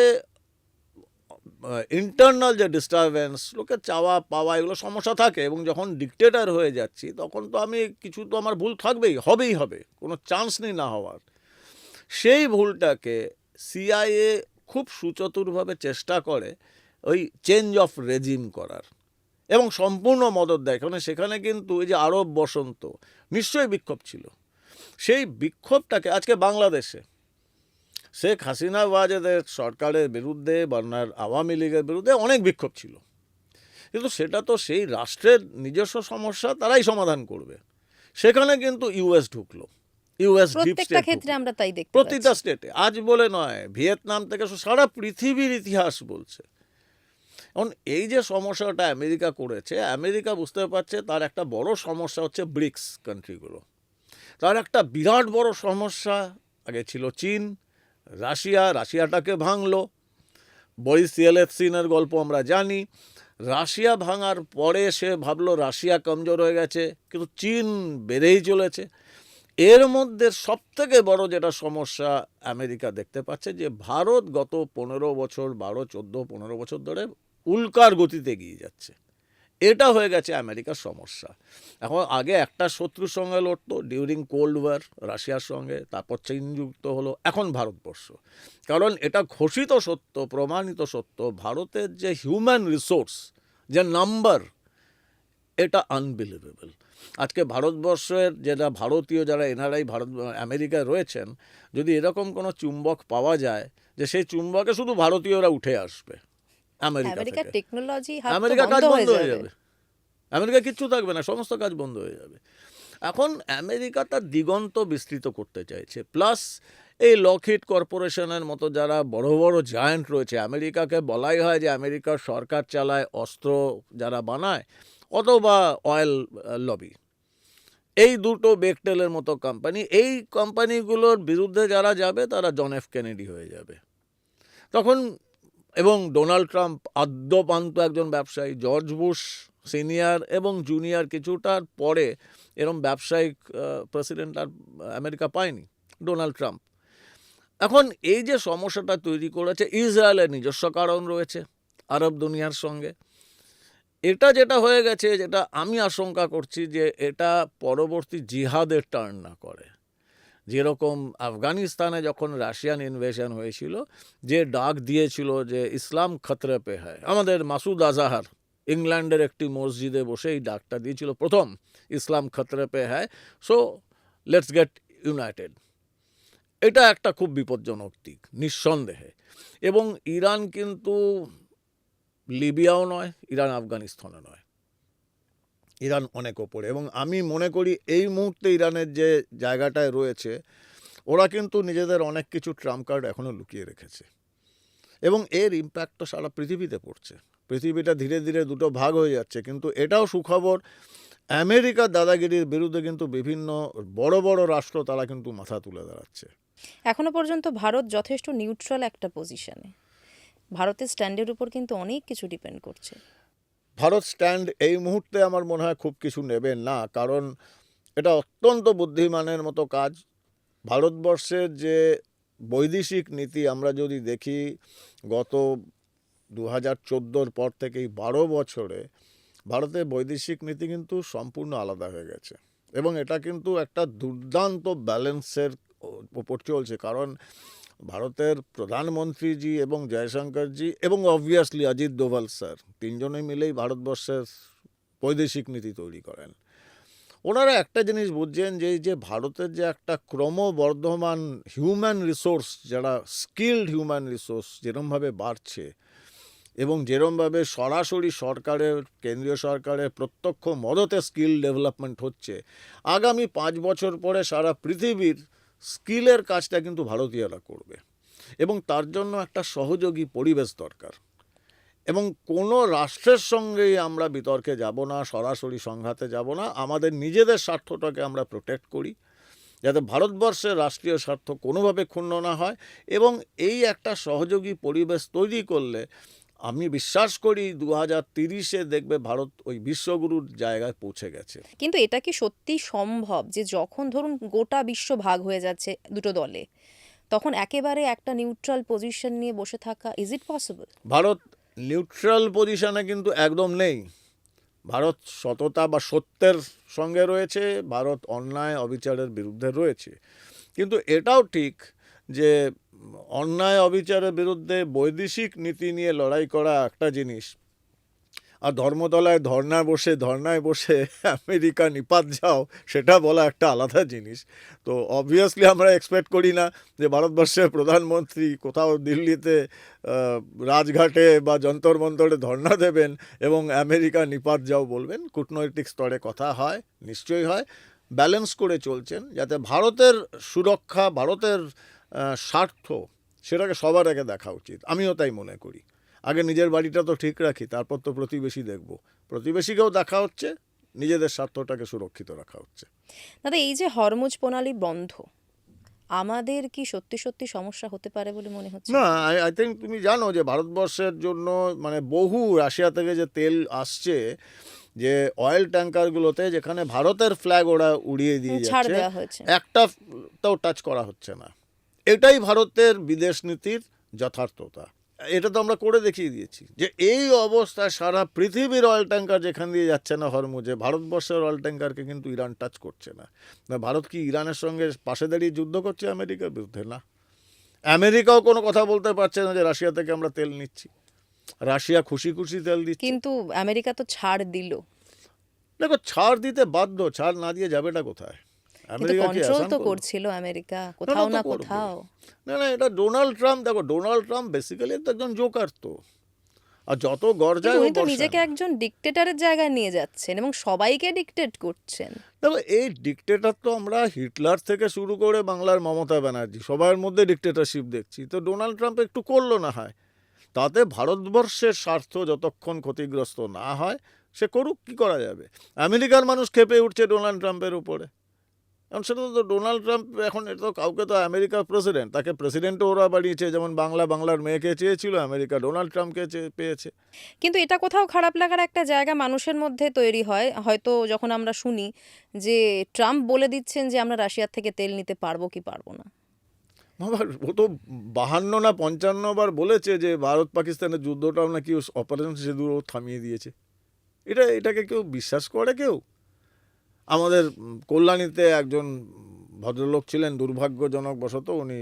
ইন্টারনাল যে ডিস্টারবেন্স, লোকের চাওয়া পাওয়া, এগুলো সমস্যা থাকে। এবং যখন ডিক্টেটর হয়ে যাচ্ছি, তখন তো আমি কিছু তো আমার ভুল থাকবেই, হবেই হবে, কোনো চান্স নেই না হওয়ার। সেই ভুলটাকে সিআইএ খুব সুচতুরভাবে চেষ্টা করে ওই চেঞ্জ অফ রেজিম করার, এবং সম্পূর্ণ মদত দেয়। কারণ সেখানে কিন্তু এই যে আরব বসন্ত, নিশ্চয়ই বিক্ষোভ ছিল। সেই বিক্ষোভটাকে আজকে বাংলাদেশে শেখ হাসিনা ওয়াজেদের সরকারের বিরুদ্ধে, বর্নার আওয়ামী লীগের বিরুদ্ধে অনেক বিক্ষোভ ছিল, কিন্তু সেটা তো সেই রাষ্ট্রের নিজস্ব সমস্যা, তারাই সমাধান করবে। সেখানে কিন্তু ইউএস ঢুকলো, ইউএস ডিপ প্রত্যেকটা স্টেট ক্ষেত্রে আমরা তাই দেখতে প্রতিটা পাচ্ছি। স্টেটে, আজ বলে নয়, ভিয়েতনাম থেকে সারা পৃথিবীর ইতিহাস বলছে। এখন এই যে সমস্যাটা আমেরিকা করেছে, আমেরিকা বুঝতে পারছে তার একটা বড় সমস্যা হচ্ছে ব্রিক্স কান্ট্রিগুলো। তার একটা বিরাট বড় সমস্যা আগে ছিল চীন, রাশিয়াটাকে ভাঙলো। বরিস ইয়েলৎসিনের গল্প আমরা জানি। রাশিয়া ভাঙার পরে সে ভাবলো রাশিয়া কমজোর হয়ে গেছে, কিন্তু চীন বেড়েই চলেছে। এর মধ্যে সবথেকে বড় যেটা সমস্যা আমেরিকা দেখতে পাচ্ছে, যে ভারত গত 15 বছর, 12, 14, 15 বছর ধরে উল্কার গতিতে এগিয়ে যাচ্ছে। এটা হয়ে গেছে আমেরিকার সমস্যা। এখন আগে একটা শত্রুর সঙ্গে লড়তো ডিউরিং কোল্ড ওয়ার, রাশিয়ার সঙ্গে, তারপর চীন যুক্ত হলো, এখন ভারতবর্ষ। কারণ এটা ঘোষিত সত্য, প্রমাণিত সত্য, ভারতের যে হিউম্যান রিসোর্স, যে নাম্বার, এটা আনবিলিভেবল। আজকে ভারতবর্ষের যেটা ভারতীয়, যারা এনআরআই আমেরিকায় রয়েছেন, যদি এরকম কোনো চুম্বক পাওয়া যায় যে সেই চুম্বকে শুধু ভারতীয়রা উঠে আসবে আমেরিকা আমেরিকার থেকে, টেকনোলজি হাত তো আমেরিকা কাজ বন্ধ বন্ধ হয়ে হয়ে যাবে। যাবে। আমেরিকা কিচ্ছু থাকবে না, সমস্ত কাজ বন্ধ হয়ে যাবে। এখন আমেরিকা তার দিগন্ত বিস্তৃত করতে চাইছে। প্লাস এই লকহিড কর্পোরেশনের মতো যারা বড় বড় জায়ান্ট রয়েছে, আমেরিকাকে বলাই হয় যে আমেরিকার সরকার চালায় অস্ত্র যারা বানায়, অথবা অয়েল লবি, এই দুটো বেকটেলের মতো কোম্পানি, এই কোম্পানিগুলোর বিরুদ্ধে যারা যাবে তারা জন এফ কেনেডি হয়ে যাবে তখন। এবং ডোনাল্ড ট্রাম্প আদ্যপান্ত একজন ব্যবসায়ী, জর্জ বুশ সিনিয়র এবং জুনিয়র কিছুটার পরে এরম ব্যবসায়িক প্রেসিডেন্ট আর আমেরিকা পায়নি, ডোনাল্ড ট্রাম্প। এখন এই যে সমস্যাটা তৈরি করেছে, ইসরায়েলের নিজস্ব কারণ রয়েছে আরব দুনিয়ার সঙ্গে। এটা যেটা হয়ে গেছে, যেটা আমি আশঙ্কা করছি, যে এটা পরবর্তী জিহাদের টার্ন না করে। যেরকম আফগানিস্তানে যখন রাশিয়ান ইনভেশন হয়েছিল, যে ডাক দিয়েছিল যে ইসলাম খতরে পে হ্যায়, আমাদের মাসুদ আজাহার ইংল্যান্ডের একটি মসজিদে বসে এই ডাকটা দিয়েছিল প্রথম, ইসলাম খতরে পে হ্যায়, সো লেটস গেট ইউনাইটেড। এটা একটা খুব বিপজ্জনক দিক নিঃসন্দেহে। এবং ইরান কিন্তু লিবিয়াও নয়, ইরান আফগানিস্তানও নয়, ইরান অনেক ওপরে। এবং আমি মনে করি এই মুহূর্তে ইরানের যে জায়গাটায় রয়েছে, ওরা কিন্তু নিজেদের অনেক কিছু ট্রাম্প কার্ড এখনও লুকিয়ে রেখেছে, এবং এর ইম্প্যাক্ট তো সারা পৃথিবীতে পড়ছে। পৃথিবীটা ধীরে ধীরে দুটো ভাগ হয়ে যাচ্ছে। কিন্তু এটাও সুখবর, আমেরিকার দাদাগিরির বিরুদ্ধে কিন্তু বিভিন্ন বড় বড় রাষ্ট্র তারা কিন্তু মাথা তুলে দাঁড়াচ্ছে। এখনো পর্যন্ত ভারত যথেষ্ট নিউট্রাল একটা পজিশনে। ভারতের স্ট্যান্ডের উপর কিন্তু অনেক কিছু ডিপেন্ড করছে। ভারত স্ট্যান্ড এই মুহূর্তে আমার মনে হয় খুব কিছু নেবে না, কারণ এটা অত্যন্ত বুদ্ধিমানের মতো কাজ। ভারতবর্ষের যে বৈদেশিক নীতি আমরা যদি দেখি, গত 2014 পর থেকেই 12 বছরে ভারতের বৈদেশিক নীতি কিন্তু সম্পূর্ণ আলাদা হয়ে গেছে, এবং এটা কিন্তু একটা দুর্দান্ত ব্যালেন্সের ওপর চলছে। কারণ ভারতের প্রধানমন্ত্রীজি এবং জয়শঙ্করজি এবং অবভিয়াসলি অজিত দোভাল স্যার, তিনজনে মিলেই ভারতবর্ষের বৈদেশিক নীতি তৈরি করেন। ওনারা একটা জিনিস বুঝছেন যে এই যে ভারতের যে একটা ক্রমবর্ধমান হিউম্যান রিসোর্স, যারা স্কিল্ড হিউম্যান রিসোর্স যেরমভাবে বাড়ছে, এবং যেরমভাবে সরাসরি সরকারের, কেন্দ্রীয় সরকারের প্রত্যক্ষ মদতে স্কিল ডেভেলপমেন্ট হচ্ছে, আগামী 5 বছর পরে সারা পৃথিবীর স্কিলের কাজটা কিন্তু ভারতীয়রা করবে, এবং তার জন্য একটা সহযোগী পরিবেশ দরকার। এবং কোনো রাষ্ট্রের সঙ্গেই আমরা বিতর্কে যাব না, সরাসরি সংঘাতে যাব না। আমাদের নিজেদের স্বার্থটাকে আমরা প্রোটেক্ট করি, যাতে ভারতবর্ষের রাষ্ট্রীয় স্বার্থ কোনোভাবে ক্ষুণ্ণ না হয়। এবং এই একটা সহযোগী পরিবেশ তৈরি করলে আমি বিশ্বাস করি 2030-এ দেখবে ভারত ওই বিশ্বগুরুর জায়গায় পৌঁছে গেছে। কিন্তু এটা কি সত্যি সম্ভব যে যখন ধরুন গোটা বিশ্ব ভাগ হয়ে যাচ্ছে দুটো দলে, তখন একেবারে একটা নিউট্রাল পজিশন নিয়ে বসে থাকা, is it possible? Bharat neutral পজিশনে কিন্তু একদম নেই। ভারত সততা বা সত্যের সঙ্গে রয়েছে, ভারত অন্যায় অবিচারের বিরুদ্ধে রয়েছে। কিন্তু এটাও ঠিক যে অন্যায় অবিচারের বিরুদ্ধে বৈদেশিক নীতি নিয়ে লড়াই করা একটা জিনিস, আর ধর্মতলায় ধর্নায় বসে আমেরিকা নিপাত যাও সেটা বলা একটা আলাদা জিনিস। তো অবভিয়াসলি আমরা এক্সপেক্ট করি না যে ভারতবর্ষের প্রধানমন্ত্রী কোথাও দিল্লিতে রাজঘাটে বা যন্তর মন্তরে ধর্না দেবেন এবং আমেরিকা নিপাত যাও বলবেন। কূটনৈতিক স্তরে কথা হয়, নিশ্চয়ই হয়, ব্যালেন্স করে চলছেন, যাতে ভারতের সুরক্ষা, ভারতের স্বার্থ, সেটাকে সবার আগে দেখা উচিত। আমিও তাই মনে করি। আগে নিজের বাড়িটা তো ঠিক রাখি, তারপর তো প্রতিবেশী দেখব। প্রতিবেশীকেও দেখা হচ্ছে, নিজেদের স্বার্থটাকে সুরক্ষিত রাখা হচ্ছে। দাদা, এই যে হরমুজ প্রণালী বন্ধ, আমাদের কি সত্যি সত্যি সমস্যা হতে পারে বলে মনে হচ্ছে? না, আই থিঙ্ক তুমি জানো যে ভারতবর্ষের জন্য মানে বহু রাশিয়া থেকে যে তেল আসছে, যে অয়েল ট্যাঙ্কারগুলোতে যেখানে ভারতের ফ্ল্যাগ ওরা উড়িয়ে দিয়ে ছাড় যাচ্ছে, দেওয়া হয়েছে। একটাও টাচ করা হচ্ছে না। এটাই ভারতের বিদেশ নীতির যথার্থতা। এটা তো আমরা করে দেখিয়ে দিয়েছি যে এই অবস্থায় সারা পৃথিবীর অয়েল ট্যাঙ্কার যেখান দিয়ে যাচ্ছে না হরমুজে, ভারতবর্ষের অয়েল ট্যাঙ্কারকে কিন্তু ইরান টাচ করছে না। ভারত কি ইরানের সঙ্গে পাশে দাঁড়িয়ে যুদ্ধ করছে আমেরিকার বিরুদ্ধে? না। আমেরিকাও কোনো কথা বলতে পারছে না যে রাশিয়া থেকে আমরা তেল নিচ্ছি। রাশিয়া খুশি খুশি তেল দিচ্ছে। কিন্তু আমেরিকা তো ছাড় দিল। দেখো, ছাড় দিতে বাধ্য, ছাড় না দিয়ে যাবেটা কোথায়? কিন্তু আমেরিকা কি কন্ট্রোল আসান তো করবে? করছিল আমেরিকা না, কোথাও তো না করবে। কোথাও। না, এটা ডোনাল্ড ট্রাম্প। দেখো, ডোনাল্ড ট্রাম্প বেসিক্যালি তো একজন জোকার তো, আর যত কিন্তু গর্জায় ও উনি তো বর্ষায় নিজেকে না। একজন ডিক্টেটরের জায়গায় নিয়ে যাচ্ছেন এবং সবাইকে ডিক্টেট করছেন। দেখো, এই ডিক্টেটর তো আমরা হিটলার থেকে শুরু করে বাংলার মমতা ব্যানার্জি সবার মধ্যে ডিক্টেটরশিপ দেখছি। তো ডোনাল্ড ট্রাম্প একটু করলো না হয়, তাতে ভারতবর্ষের স্বার্থ যতক্ষণ ক্ষতিগ্রস্ত না হয় সে করুক, কি করা যাবে? আমেরিকার মানুষ ক্ষেপে উঠছে ডোনাল্ড ট্রাম্পের উপরে। এখন সেটা তো ডোনাল্ড ট্রাম্প, এখন এটা তো কাউকে, তো আমেরিকার প্রেসিডেন্ট, তাকে প্রেসিডেন্টও ওরা বানিয়েছে। যেমন বাংলার মেয়েকে চেয়েছিল আমেরিকা, ডোনাল্ড ট্রাম্পকে পেয়েছে। কিন্তু এটা কোথাও খারাপ লাগার একটা জায়গা মানুষের মধ্যে তৈরি হয় হয়তো যখন আমরা শুনি যে ট্রাম্প বলে দিচ্ছেন যে আমরা রাশিয়ার থেকে তেল নিতে পারবো কি পারবো না। বাবা, ও তো 52 না 55 বার বলেছে যে ভারত পাকিস্তানের যুদ্ধটাও নাকি অপারেশন সিঁদুর ও থামিয়ে দিয়েছে। এটাকে কেউ বিশ্বাস করে? কেউ? আমাদের কল্যাণীতে একজন ভদ্রলোক ছিলেন, দুর্ভাগ্যজনক বশত উনি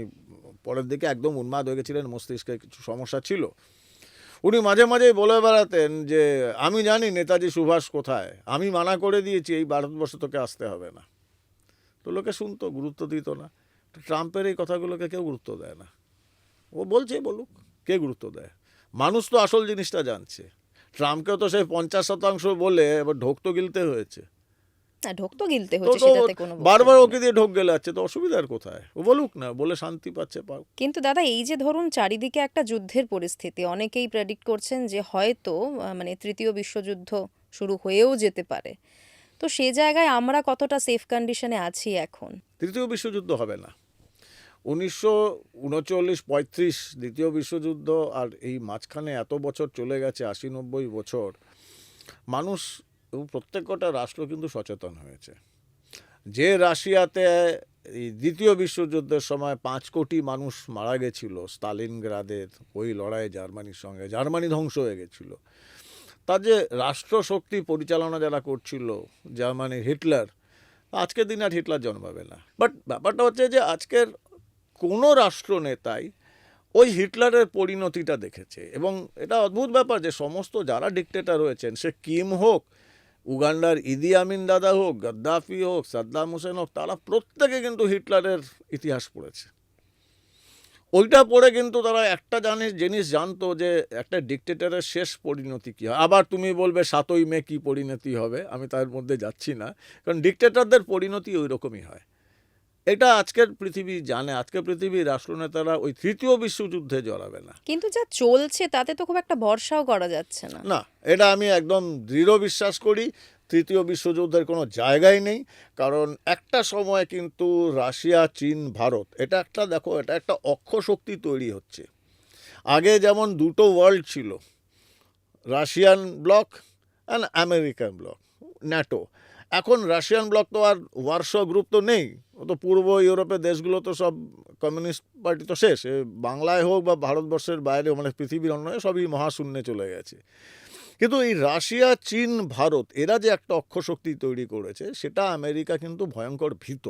পরের দিকে একদম উন্মাদ হয়ে গেছিলেন, মস্তিষ্কে কিছু সমস্যা ছিল। উনি মাঝে মাঝেই বলে বেড়াতেন যে আমি জানি নেতাজি সুভাষ কোথায়, আমি মানা করে দিয়েছি এই ভারতবর্ষ তোকে আসতে হবে না। তো লোকে শুনতো, গুরুত্ব দিত না। ট্রাম্পের এই কথাগুলোকে কেউ গুরুত্ব দেয় না। ও বলছে বলুক, কে গুরুত্ব দেয়? মানুষ তো আসল জিনিসটা জানছে। ট্রাম্পকেও তো সেই 50% বলে এবার ঢোক তো গিলতে হয়েছে। না, ঢোক তো গিলতে তো হচ্ছে, তো সেটাতে কোনো বারবার বক্তব্য ওকে নেই। দিয়ে ঢোক গেলাচ্ছে, তো অসুবিধার কোথায়? ও বলুক না, বলে শান্তি পাচ্ছে পাও। কিন্তু দাদা, এই যে ধরুন চারিদিকে একটা যুদ্ধের পরিস্থিতি, অনেকেই প্রেডিক্ট করছেন যে হয়তো মানে তৃতীয় বিশ্বযুদ্ধ শুরু হয়েও যেতে পারে। তো সে জায়গায় আমরা কতটা সেফ কন্ডিশনে আছি এখন? তৃতীয় বিশ্বযুদ্ধ হবে না। 1939-35 দ্বিতীয় বিশ্বযুদ্ধ, আর এই মাঝখানে এত বছর চলে গেছে, 80-90 বছর, মানুষ এবং প্রত্যেকটা রাষ্ট্র কিন্তু সচেতন হয়েছে। যে রাশিয়াতে এই দ্বিতীয় বিশ্বযুদ্ধের সময় 5 কোটি মানুষ মারা গেছিল স্টালিনগ্রাদের ওই লড়াইয়ে জার্মানির সঙ্গে, জার্মানি ধ্বংস হয়ে গেছিল, তার যে রাষ্ট্রশক্তি পরিচালনা যারা করছিল জার্মানির হিটলার, আজকের দিন আর হিটলার জন্মাবে না। বাট ব্যাপারটা হচ্ছে যে আজকের কোনো রাষ্ট্রনেতাই ওই হিটলারের পরিণতিটা দেখেছে। এবং এটা অদ্ভুত ব্যাপার যে সমস্ত যারা ডিক্টেটর রয়েছেন, সে কিম হোক, উগান্ডার ইদি আমিন দাদা হোক, গাদ্দাফি হোক, সাদ্দাম হোসেন হোক, তারা প্রত্যেকে কিন্তু হিটলারের ইতিহাস পড়েছে। ওইটা পড়ে কিন্তু তারা একটা জিনিস জানতো যে একটা ডিক্টেটরের শেষ পরিণতি কী হয়। আবার তুমি বলবে 7ই মে কী পরিণতি হবে, আমি তার মধ্যে যাচ্ছি না, কারণ ডিক্টেটরদের পরিণতি ওই রকমই হয়। এটা আজকের পৃথিবী জানে। আজকের পৃথিবীর রাষ্ট্রনেতারা ওই তৃতীয় বিশ্বযুদ্ধে জড়াবে না। কিন্তু যা চলছে তাতে তো খুব একটা ভরসাও করা যাচ্ছে না। না, এটা আমি একদম দৃঢ় বিশ্বাস করি তৃতীয় বিশ্বযুদ্ধের কোনো জায়গাই নেই। কারণ একটা সময় কিন্তু রাশিয়া, চীন, ভারত, এটা একটা দেখো, এটা একটা অক্ষশক্তি তৈরি হচ্ছে। আগে যেমন দুটো ওয়ার্ল্ড ছিল, Russian block and American block, NATO. এখন রাশিয়ান ব্লক তো আর ওয়ারশ গ্রুপ তো নেই, ও তো পূর্ব ইউরোপের দেশগুলো তো সব কমিউনিস্ট পার্টি তো শেষ। বাংলায় হোক বা ভারতবর্ষের বাইরে, মানে পৃথিবীর অন্য সবই মহাশূন্যে চলে গেছে। কিন্তু এই রাশিয়া, চীন, ভারত, এরা যে একটা অক্ষশক্তি তৈরি করেছে, সেটা আমেরিকা কিন্তু ভয়ঙ্কর ভীত।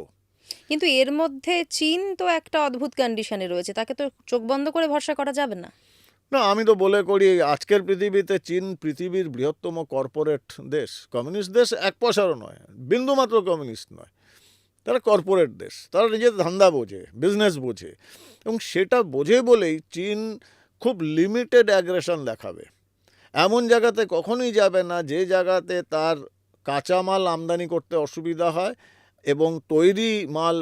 কিন্তু এর মধ্যে চীন তো একটা অদ্ভুত কন্ডিশনে রয়েছে, তাকে তো চোখ বন্ধ করে ভরসা করা যাবে না। না, আমি তো বলে করি আজকের পৃথিবীতে চীন পৃথিবীর বৃহত্তম কর্পোরেট দেশ, কমিউনিস্ট দেশ এক পয়সারও নয়, বিন্দুমাত্র কমিউনিস্ট নয়। তারা কর্পোরেট দেশ, তারা নিজের ধান্দা বোঝে, বিজনেস বোঝে, এবং সেটা বোঝে বলেই চীন খুব লিমিটেড অ্যাগ্রেশন দেখাবে। এমন জায়গাতে কখনোই যাবে না যে জায়গাতে তার কাঁচামাল আমদানি করতে অসুবিধা হয় এবং তৈরি মাল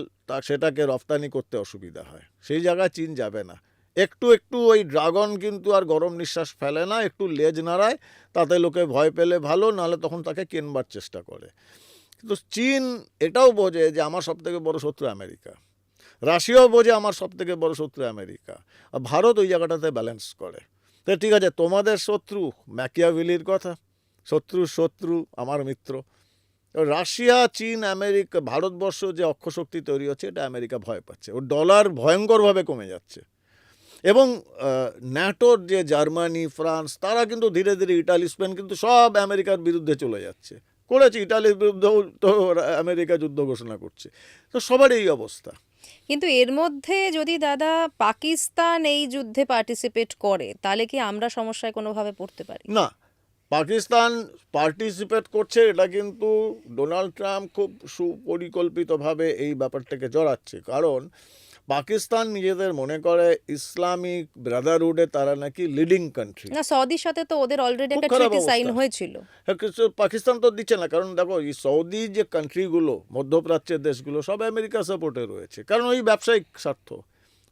সেটাকে রপ্তানি করতে অসুবিধা হয়, সেই জায়গায় চীন যাবে না। একটু একটু ওই ড্রাগন কিন্তু আর গরম নিঃশ্বাস ফেলে না, একটু লেজ নাড়ায়, তাতে লোকে ভয় পেলে ভালো, নাহলে তখন তাকে কেনবার চেষ্টা করে। কিন্তু চীন এটাও বোঝে যে আমার সবথেকে বড় শত্রু আমেরিকা, রাশিয়াও বোঝে আমার সবথেকে বড় শত্রু আমেরিকা, আর ভারত ওই জায়গাটাতে ব্যালেন্স করে। তো ঠিক আছে, তোমাদের শত্রু ম্যাকিয়াভেলির কথা, শত্রু শত্রু আমার মিত্র। রাশিয়া, চীন, আমেরিকা, ভারতবর্ষ যে অক্ষশক্তি তৈরি হচ্ছে, এটা আমেরিকা ভয় পাচ্ছে। ওর ডলার ভয়ঙ্করভাবে কমে যাচ্ছে। এবং ন্যাটোর যে জার্মানি, ফ্রান্স, তারা কিন্তু ধীরে ধীরে, ইটালি, স্পেন কিন্তু সব আমেরিকার বিরুদ্ধে চলে যাচ্ছে, করেছে। ইটালির বিরুদ্ধেও তো আমেরিকা যুদ্ধ ঘোষণা করছে। তো সবার এই অবস্থা। কিন্তু এর মধ্যে যদি দাদা পাকিস্তান এই যুদ্ধে পার্টিসিপেট করে, তাহলে কি আমরা সমস্যায় কোনোভাবে পড়তে পারি? না, পাকিস্তান পার্টিসিপেট করছে, এটা কিন্তু ডোনাল্ড ট্রাম্প খুব সুপরিকল্পিতভাবে এই ব্যাপারটাকে জড়াচ্ছে। কারণ পাকিস্তান নিজেদের মনে করে ইসলামিক ব্রাদারহুডে তারা নাকি লিডিং কান্ট্রি। না, সৌদির সাথে তো ওদের অলরেডি খুব একটা খারাপ ট্রিটি সাইন অবস্থা। হয়েছিল। হ্যাঁ, কিছু পাকিস্তান তো দিচ্ছে না, কারণ দেখো এই সৌদি যে কান্ট্রিগুলো, মধ্যপ্রাচ্যের দেশগুলো, সব আমেরিকা সাপোর্টে রয়েছে, কারণ ওই ব্যবসায়িক স্বার্থ।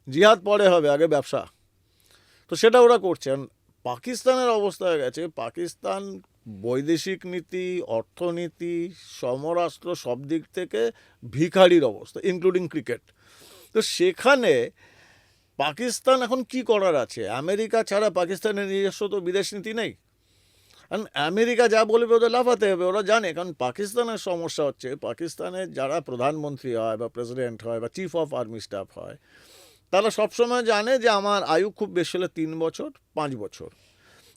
জিহাদ পরে হবে, আগে ব্যবসা। তো সেটা ওরা করছে। পাকিস্তানের অবস্থা হয়ে গেছে, পাকিস্তান বৈদেশিক নীতি, অর্থনীতি, সমরাস্ত্র, সব দিক থেকে ভিখারির অবস্থা, ইনক্লুডিং ক্রিকেট। তো সেখানে পাকিস্তান এখন কি করার আছে? আমেরিকা ছাড়া পাকিস্তানের নিজস্ব তো বিদেশ নীতি নেই। কারণ আমেরিকা যা বলবে ওদের লাফাতে হবে, ওরা জানে। কারণ পাকিস্তানের সমস্যা হচ্ছে, পাকিস্তানের যারা প্রধানমন্ত্রী হয় বা প্রেসিডেন্ট হয় বা চিফ অফ আর্মি স্টাফ হয়, তারা সবসময় জানে যে আমার আয়ু খুব বেশি হলে 3 বছর, 5 বছর,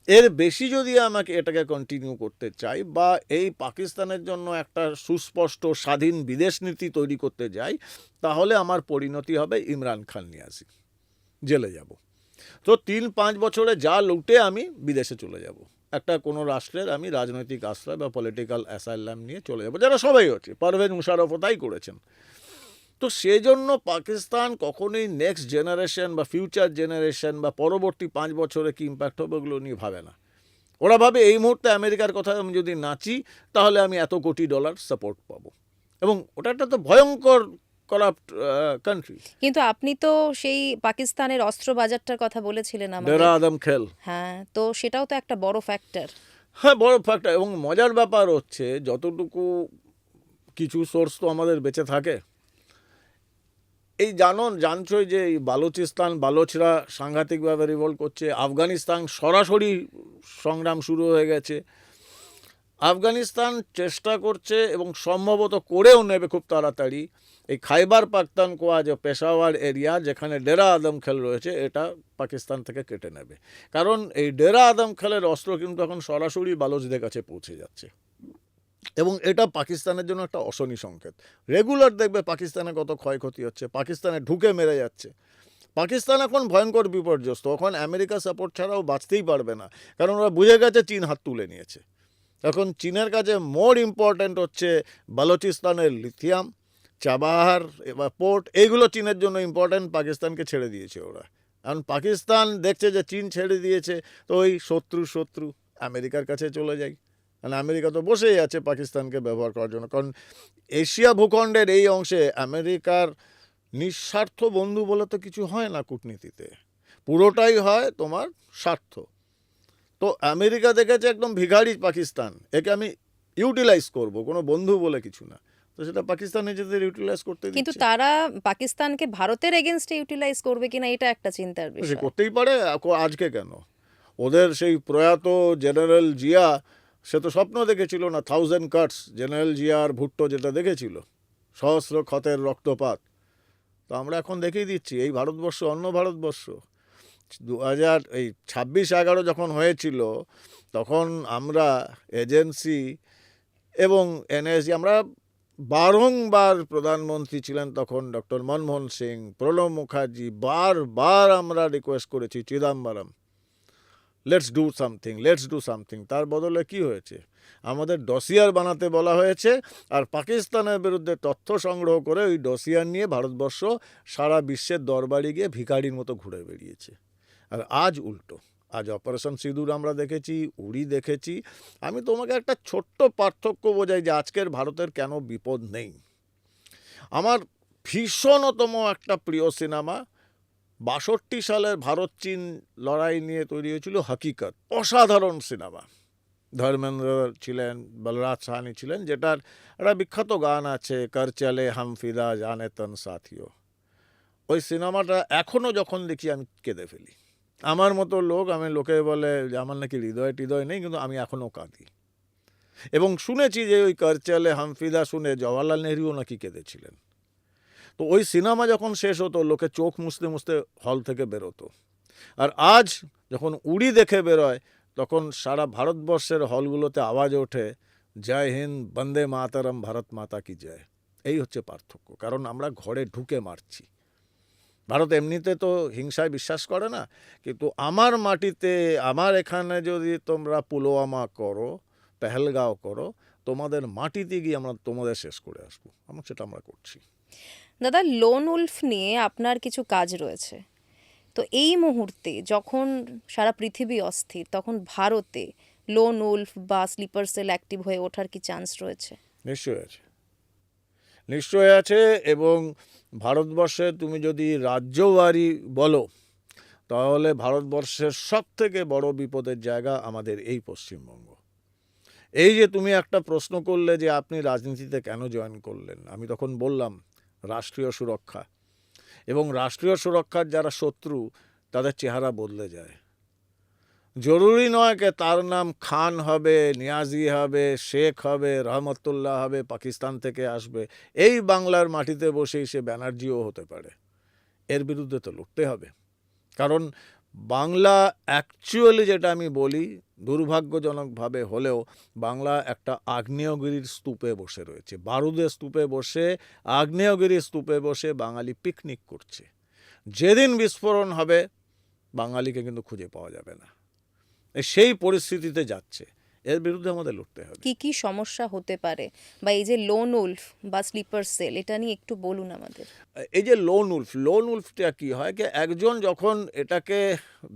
এর বেশি যদি আমাকে এটাকে কন্টিনিউ করতে চাই, বা এই পাকিস্তানের জন্য একটা সুস্পষ্ট স্বাধীন বিদেশ নীতি তৈরি করতে যাই, তাহলে আমার পরিণতি হবে ইমরান খান নিয়াজি, জেলে যাব। তো 3-5 বছরে যা লুটে আমি বিদেশে চলে যাব, একটা কোনো রাষ্ট্রের আমি রাজনৈতিক আশ্রয় বা পলিটিক্যাল অ্যাসাইলাম নিয়ে চলে যাব, যারা সবাই হচ্ছে, পারভেজ মুশারফও তাই করেছেন। তো সেই জন্য পাকিস্তান কখনোই নেক্সট জেনারেশন বা ফিউচার জেনারেশন বা পরবর্তী 5 বছরে কি ইম্প্যাক্ট হবে ওগুলো নিয়ে ভাবে না। ওরা ভাবে এই মুহূর্তে আমেরিকার কথা আমি যদি নাচি, তাহলে আমি এত কোটি ডলার সাপোর্ট পাবো, এবং ওটা একটা তো ভয়ঙ্কর করাপ্ট কান্ট্রি। কিন্তু আপনি তো সেই পাকিস্তানের অস্ত্র বাজারটার কথা বলেছিলেন আমাদের। ডেরা আদম খেল। হ্যাঁ, তো সেটাও তো একটা বড় ফ্যাক্টর। হ্যাঁ, বড় ফ্যাক্টর। এবং মজার ব্যাপার হচ্ছে, যতটুকু কিছু সোর্স তো আমাদের বেঁচে থাকে, এই জানছোই যে এই বালুচিস্তান বালোচরা সাংঘাতিকভাবে রিভোল্ট করছে, আফগানিস্তান সরাসরি সংগ্রাম শুরু হয়ে গেছে। আফগানিস্তান চেষ্টা করছে এবং সম্ভবত করেও নেবে খুব তাড়াতাড়ি এই খাইবার পাখতানখোয়া যে পেশাওয়ার এরিয়া যেখানে ডেরা আদমখেল রয়েছে এটা পাকিস্তান থেকে কেটে নেবে। কারণ এই ডেরা আদমখেলের অস্ত্র কিন্তু এখন সরাসরি বালোচদের কাছে পৌঁছে যাচ্ছে এবং এটা পাকিস্তানের জন্য একটা অশনি সংকেত। রেগুলার দেখবে পাকিস্তানে কত ক্ষয়ক্ষতি হচ্ছে, পাকিস্তানে ঢুকে মেরে যাচ্ছে। পাকিস্তান এখন ভয়ঙ্কর বিপর্যস্ত, এখন আমেরিকা সাপোর্ট ছাড়াও বাঁচতেই পারবে না, কারণ ওরা বুঝে গেছে চীন হাত তুলে নিয়েছে। এখন চীনের কাছে মোর ইম্পর্ট্যান্ট হচ্ছে বালুচিস্তানের লিথিয়াম, চাবাহার এবার পোর্ট, এইগুলো চীনের জন্য ইম্পর্ট্যান্ট, পাকিস্তানকে ছেড়ে দিয়েছে ওরা। কারণ পাকিস্তান দেখছে যে চীন ছেড়ে দিয়েছে, তো ওই শত্রু আমেরিকার কাছে চলে যায়। কারণ আমেরিকা তো বসেই আছে পাকিস্তানকে ব্যবহার করার জন্য, কারণ এশিয়া ভূখণ্ডের এই অংশে আমেরিকার নিঃস্বার্থ বন্ধু বলে তো কিছু হয় না কূটনীতিতে, পুরোটাই হয় তোমার স্বার্থ। তো আমেরিকা দেখেছে একদম ভিখারি পাকিস্তান, একে আমি ইউটিলাইজ করব, কোনো বন্ধু বলে কিছু না। তো সেটা পাকিস্তান নিজেদের ইউটিলাইজ করতে কিন্তু দিচ্ছে। তারা পাকিস্তানকে ভারতের এগেনস্টে ইউটিলাইজ করবে কিনা এটা একটা চিন্তার সে বিষয়। করতেই পারে, আজকে কেন? ওদের সেই প্রয়াত জেনারেল জিয়া সে তো স্বপ্ন দেখেছিল না, 1000 কাটস, জেনারেল জিয়া আর ভুট্টো যেটা দেখেছিল, সহস্র ক্ষতের রক্তপাত। তো আমরা এখন দেখিয়ে দিচ্ছি এই ভারতবর্ষ অন্য ভারতবর্ষ। 26/11 যখন হয়েছিল তখন আমরা এজেন্সি এবং এনএসজি, আমরা বারংবার, প্রধানমন্ত্রী ছিলেন তখন ডক্টর মনমোহন সিং, প্রণব মুখার্জি, বারবার আমরা রিকোয়েস্ট করেছি চিদাম্বরম, লেটস ডু সামথিং। তার বদলে কি হয়েছে? আমাদের ডসিয়ার বানাতে বলা হয়েছে, আর পাকিস্তানের বিরুদ্ধে তথ্য সংগ্রহ করে ওই ডসিয়ার নিয়ে ভারতবর্ষ সারা বিশ্বের দরবারে গিয়ে ভিখারির মতো ঘুরে বেরিয়েছে। আর আজ উল্টো, আজ অপারেশন সিঁদুর আমরা দেখেছি, উড়ি দেখেছি। আমি তোমাকে একটা ছোট্ট পার্থক্য বোঝাই যে আজকের ভারতের কেন বিপদ নেই। আমার ভীষণতম একটা প্রিয় সিনেমা 62 সালের ভারত চীন লড়াই নিয়ে তৈরি হয়েছিল হকিকত, অসাধারণ সিনেমা। ধর্মেন্দ্র ছিলেন, বলরাজ সাহানি ছিলেন, যেটার একটা বিখ্যাত গান আছে, কর চলে হাম ফিদা জানে তন সাথিও। ওই সিনেমাটা এখনও যখন দেখি আমি কেঁদে ফেলি। আমার মতো লোক, আমি লোকে বলে যে আমার নাকি হৃদয় নেই, কিন্তু আমি এখনও কাঁদি। এবং শুনেছি যে ওই কর চলে হাম ফিদা শুনে জওয়াহরলাল নেহরুও নাকি কেঁদেছিলেন। তো ওই সিনেমা যখন শেষ হতো লোকে চোখ মুছতে মুছতে হল থেকে বেরোতো। আর আজ যখন উড়ি দেখে বেরোয় তখন সারা ভারতবর্ষের হলগুলোতে আওয়াজ ওঠে জয় হিন্দ, বন্দে মাতরম, ভারত মাতা কি জয়। এই হচ্ছে পার্থক্য, কারণ আমরা ঘরে ঢুকে মারছি। ভারত এমনিতে তো হিংসায় বিশ্বাস করে না, কিন্তু আমার মাটিতে, আমার এখানে যদি তোমরা পুলওয়ামা করো, পেহেলগাঁও করো, তোমাদের মাটিতে গিয়ে আমরা তোমাদের শেষ করে আসবো। সেটা আমরা করছি। দাদা, লোন উলফ নিয়ে আপনার কিছু কাজ রয়েছে, তো এই মুহূর্তে যখন সারা পৃথিবী অস্থির, তখন ভারতে লোন উলফ বা স্লিপার সেল অ্যাক্টিভ হয়ে ওঠার কি চান্স রয়েছে? নিশ্চয় আছে। এবং ভারতবর্ষে তুমি যদি রাজ্যবাড়ি বলো, তাহলে ভারতবর্ষের সব থেকে বড় বিপদের জায়গা আমাদের এই পশ্চিমবঙ্গ। এই যে তুমি একটা প্রশ্ন করলে যে আপনি রাজনীতিতে কেন জয়েন করলেন, আমি তখন বললাম রাষ্ট্রীয় সুরক্ষা। এবং রাষ্ট্রীয় সুরক্ষার যারা শত্রু তাদের চেহারা বদলে যায়। জরুরি নয় যে তার নাম খান হবে, নিয়াজি হবে, শেখ হবে, রহমতুল্লাহ হবে, পাকিস্তান থেকে আসবে। এই বাংলার মাটিতে বসেই সে ব্যানার্জিও হতে পারে। এর বিরুদ্ধে তো লড়তে হবে, কারণ বাংলা অ্যাকচুয়ালি, যেটা আমি বলি দুর্ভাগ্যজনকভাবে হলেও, বাংলা একটা আগ্নেয়গিরির স্তূপে বসে রয়েছে, বারুদের স্তূপে বসে, আগ্নেয়গিরির স্তূপে বসে বাঙালি পিকনিক করছে। যেদিন বিস্ফোরণ হবে বাঙালিকে কিন্তু খুঁজে পাওয়া যাবে না। সেই পরিস্থিতিতে যাচ্ছে, এর বিরুদ্ধে আমাদের লড়তে হবে। কি কি সমস্যা হতে পারে, বা এই যে লোন উলফ বা স্লিপার সেল, এটা নিয়ে একটু বলুন আমাদের। এই যে লোন উলফটা কি হয়, কি একজন যখন এটাকে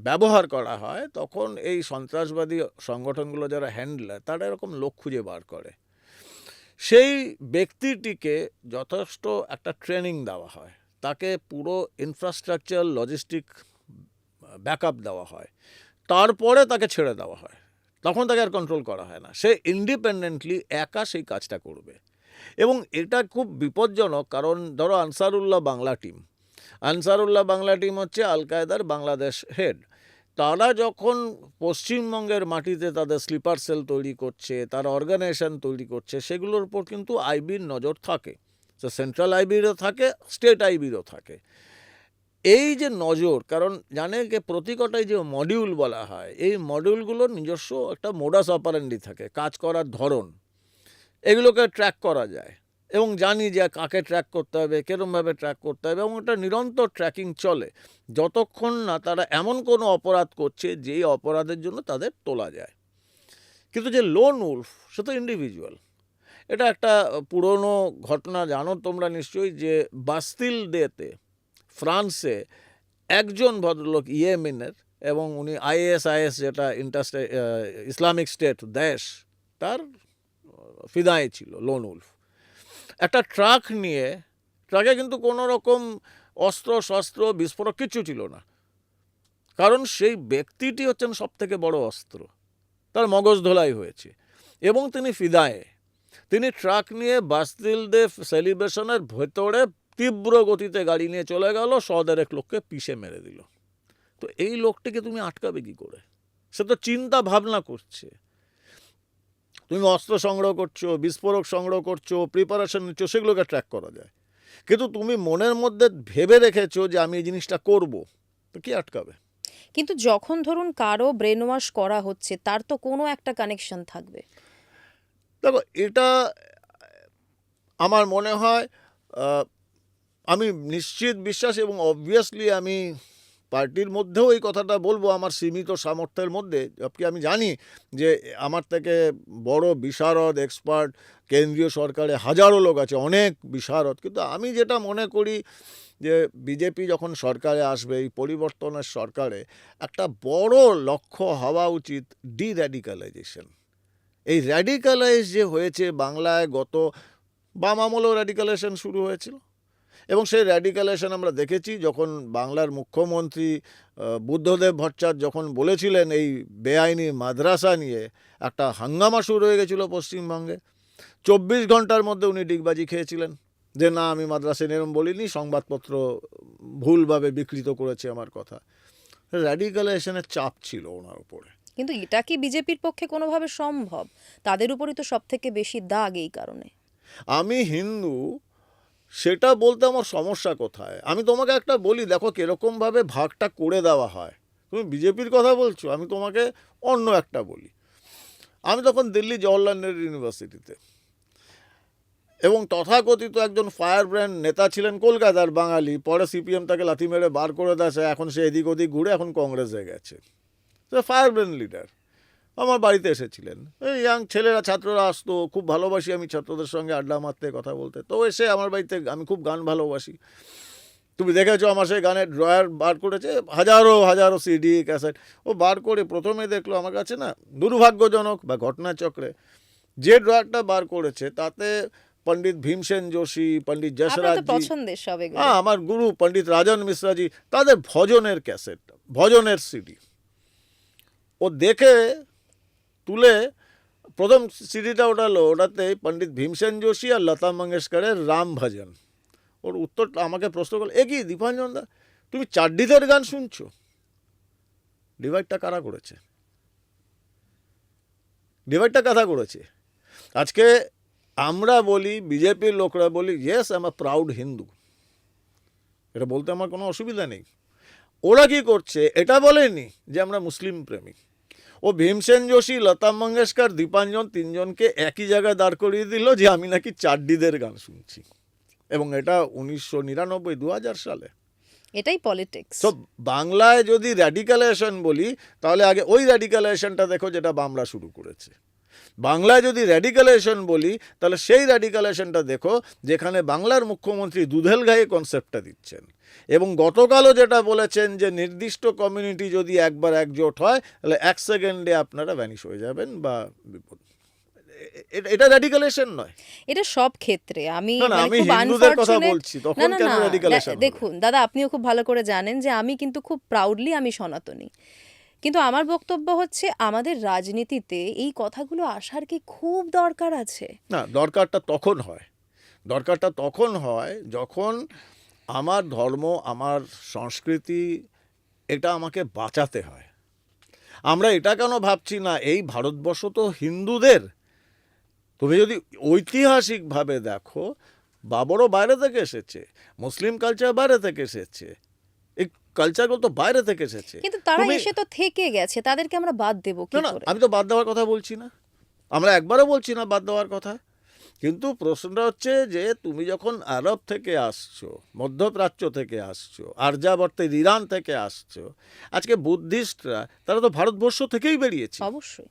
ব্যবহার করা হয় তখন এই সন্ত্রাসবাদী সংগঠনগুলো যারা হ্যান্ডলার, তারা এরকম লোক খুঁজে বার করে। সেই ব্যক্তিটিকে যথেষ্ট একটা ট্রেনিং দেওয়া হয়, তাকে পুরো ইনফ্রাস্ট্রাকচার, লজিস্টিক ব্যাকআপ দেওয়া হয়, তারপরে তাকে ছেড়ে দেওয়া হয়। তখন তাকে আর কন্ট্রোল করা হয় না, সে ইন্ডিপেন্ডেন্টলি একা সেই কাজটা করবে। এবং এটা খুব বিপজ্জনক, কারণ ধরো আনসারুল্লাহ বাংলা টিম, আনসারুল্লাহ বাংলা টিম হচ্ছে আল কায়দার বাংলাদেশ হেড। তারা যখন পশ্চিমবঙ্গের মাটিতে তাদের স্লিপার সেল তৈরি করছে, তারা অর্গানাইজেশন তৈরি করছে, সেগুলোর উপর কিন্তু আইবির নজর থাকে। তো সেন্ট্রাল আইবিরও থাকে, স্টেট আইবিরও থাকে। এই যে নজর, কারণ জানে যে প্রতি কটায় যে মডিউল বলা হয়, এই মডিউলগুলোর নিজস্ব একটা মোডাস অপারেন্ডি থাকে, কাজ করার ধরন, এগুলোকে ট্র্যাক করা যায় এবং জানি যে কাকে ট্র্যাক করতে হবে, কীরকমভাবে ট্র্যাক করতে হবে, এবং একটা নিরন্তর ট্র্যাকিং চলে যতক্ষণ না তারা এমন কোনো অপরাধ করছে যেই অপরাধের জন্য তাদের তোলা যায়। কিন্তু যে লোন উলফ, সে তো ইন্ডিভিজুয়াল। এটা একটা পুরনো ঘটনা জানো তোমরা নিশ্চয়ই, যে বাস্তিল ডেতে ফ্রান্সে একজন ভদ্রলোক ইয়েমেনের, এবং উনি আইএস যেটা ইসলামিক স্টেট দেশ, তার ফিদায় ছিল লোন উলফ। একটা ট্রাক নিয়ে, ট্রাকে কিন্তু কোনো রকম অস্ত্র শস্ত্র বিস্ফোরক কিচ্ছু ছিল না, কারণ সেই ব্যক্তিটি হচ্ছেন সব থেকে বড় অস্ত্র, তার মগজ ধোলাই হয়েছে এবং তিনি ফিদায়ে। তিনি ট্রাক নিয়ে বাস্তিল ডে সেলিব্রেশনের ভেতরে তীব্র গতিতে গাড়ি নিয়ে চলে গেল, 100 লোককে পিষে মেরে দিল। তো এই লোকটিকে তুমি আটকাবে কী করে? সে তো চিন্তা ভাবনা করছে। তুমি অস্ত্র সংগ্রহ করছো, বিস্ফোরক সংগ্রহ করছো, প্রিপারেশন নিচ্ছ, সেগুলোকে ট্র্যাক করা যায়। কিন্তু তুমি মনের মধ্যে ভেবে রেখেছো যে আমি এই জিনিসটা করব, তো কি আটকাবে? কিন্তু যখন ধরুন কারো ব্রেন ওয়াশ করা হচ্ছে, তার তো কোনো একটা কানেকশন থাকবে। দেখো, এটা আমার মনে হয়, আমি নিশ্চিত বিশ্বাস এবং অবভিয়াসলি আমি পার্টির মধ্যেও এই কথাটা বলবো আমার সীমিত সামর্থ্যের মধ্যে, জবকি আমি জানি যে আমার থেকে বড় বিশারদ এক্সপার্ট কেন্দ্রীয় সরকারে হাজারো লোক আছে, অনেক বিশারদ। কিন্তু আমি যেটা মনে করি যে বিজেপি যখন সরকারে আসবে, এই পরিবর্তনের সরকারে একটা বড় লক্ষ্য হওয়া উচিত ডির্যাডিক্যালাইজেশন। এই র্যাডিক্যালাইজ যে হয়েছে বাংলায়, গত বাম আমলেও র্যাডিক্যালাইজেশন শুরু হয়েছিল, এবং সেই র্যাডিক্যালাইজেশন আমরা দেখেছি যখন বাংলার মুখ্যমন্ত্রী বুদ্ধদেব ভট্টাচার্য যখন বলেছিলেন এই বেআইনি মাদ্রাসা নিয়ে, একটা হাঙ্গামা শুরু হয়ে গেছিল পশ্চিমবঙ্গে। 24 ঘন্টার মধ্যে উনি ডিগবাজি খেয়েছিলেন যে না, আমি মাদ্রাসা এরম বলিনি, সংবাদপত্র ভুলভাবে বিকৃত করেছে আমার কথা। র্যাডিক্যালাইজেশনের চাপ ছিল ওনার উপরে। কিন্তু এটা কি বিজেপির পক্ষে কোনোভাবে সম্ভব? তাদের উপরই তো সব থেকে বেশি দাগ এই কারণে। আমি হিন্দু, সেটা বলতে আমার সমস্যা কোথায়? আমি তোমাকে একটা বলি, দেখো কীরকমভাবে ভাগটা করে দেওয়া হয়। তুমি বিজেপির কথা বলছো, আমি তোমাকে অন্য একটা বলি। আমি তখন দিল্লি জওহরলাল নেহরু ইউনিভার্সিটিতে, এবং তথাকথিত একজন ফায়ার ব্র্যান্ড নেতা ছিলেন কলকাতার বাঙালি, পরে সিপিএম তাকে লাথি মেরে বার করে দিয়েছে, এখন সে এদিক ওদিক ঘুরে এখন কংগ্রেসে গেছে। সে ফায়ার ব্র্যান্ড লিডার আমার বাড়িতে এসেছিলেন। এই ইয়াং ছেলেরা, ছাত্ররা আসতো, খুব ভালোবাসি আমি ছাত্রদের সঙ্গে আড্ডা মারতে, কথা বলতে। তো এসে আমার বাড়িতে, আমি খুব গান ভালোবাসি, তুমি দেখেছো আমার সেই গানের ড্রয়ার বার করেছে, হাজারো হাজারো সিডি ক্যাসেট। ও বার করে প্রথমে দেখলো আমার কাছে না, দুর্ভাগ্যজনক বা ঘটনাচক্রে যে ড্রয়ারটা বার করেছে তাতে পণ্ডিত ভীমসেন যোশী, পণ্ডিত আপনার তো যশরাজজি, পছন্দের সব এগুলো। হ্যাঁ আমার গুরু পণ্ডিত রাজন মিশ্রাজি, তাদের ভজনের ক্যাসেট, ভজনের সিডি। ও দেখে তুলে প্রথম সিডিটা ওঠালো, ওটাতে পণ্ডিত ভীমসেন যোশী আর লতা মঙ্গেশকরের রাম ভজন। ওর উত্তরটা আমাকে প্রশ্ন করলো, এ কি দীপাঞ্জন দা, তুমি চাড্ডিদের গান শুনছো? ডিভাইডটা কারা করেছে? ডিভাইডটা কারা করেছে? আজকে আমরা বলি, বিজেপির লোকরা বলি, yes I am a proud Hindu, এটা বলতে আমার কোনো অসুবিধা নেই। ওরা কি করছে এটা বলেনি যে আমরা মুসলিম প্রেমিক। ও ভীমসেন যোশী, লতা মঙ্গেশকর, দীপাঞ্জন, তিনজনকে একই জায়গায় দাঁড় করিয়ে দিল যে আমি নাকি চাড্ডিদের গান শুনছি, এবং এটা 1999 2000 সালে। এটাই পলিটিক্স। তো বাংলায় যদি র্যাডিক্যালাইজেশন বলি, তাহলে আগে ওই র্যাডিক্যালাইজেশনটা দেখো যেটা বামরা শুরু করেছে। বাংলায় যদি র্যাডিক্যালাইজেশন বলি, তাহলে সেই র্যাডিক্যালাইজেশনটা দেখো যেখানে বাংলার মুখ্যমন্ত্রী দুধেল গায়ে কনসেপ্টটা দিচ্ছেন, এবং গতকালও যেটা বলেছেন যে নির্দিষ্ট কমিউনিটি যদি একবার একজোট হয় তাহলে 1 সেকেন্ডে আপনারা ভ্যানিশ হয়ে যাবেন বা বিপদ। এটা র্যাডিক্যালাইজেশন নয়। এটা সব ক্ষেত্রে আমি না, মানে আমি খুব হিন্দুদের কথা আনফরচুনেট। বলছি, না তখন না কেন না, র্যাডিক্যালাইজেশন? দেখুন দাদা, আপনিও খুব ভালো করে জানেন যে আমি কিন্তু খুব প্রাউডলি আমি সনাতনী। কিন্তু আমার বক্তব্য হচ্ছে আমাদের রাজনীতিতে এই কথাগুলো আসার কি খুব দরকার আছে? না, দরকারটা তখন হয় যখন আমার ধর্ম, আমার সংস্কৃতি, এটা আমাকে বাঁচাতে হয়। আমরা এটা কেন ভাবছি না এই ভারতবর্ষ তো হিন্দুদের? তুমি যদি ঐতিহাসিকভাবে দেখো, বাবরও বাইরে থেকে এসেছে, মুসলিম কালচার বাইরে থেকে এসেছে, এই কালচারগুলো তো বাইরে থেকে এসেছে। কিন্তু তারা তুমি এসে তো থেকে গেছে, তাদেরকে আমরা বাদ দেবো কি না না, করে? আমি তো বাদ দেওয়ার কথা বলছি না, আমরা একবারও বলছি না বাদ দেওয়ার কথা। কিন্তু প্রশ্নটা হচ্ছে যে তুমি যখন আরব থেকে আসছো, মধ্যপ্রাচ্য থেকে আসছো, আর্যাবর্তের ইরান থেকে আসছো, আজকে বুদ্ধিস্টরা তারা তো ভারতবর্ষ থেকেই বেরিয়েছে। অবশ্যই।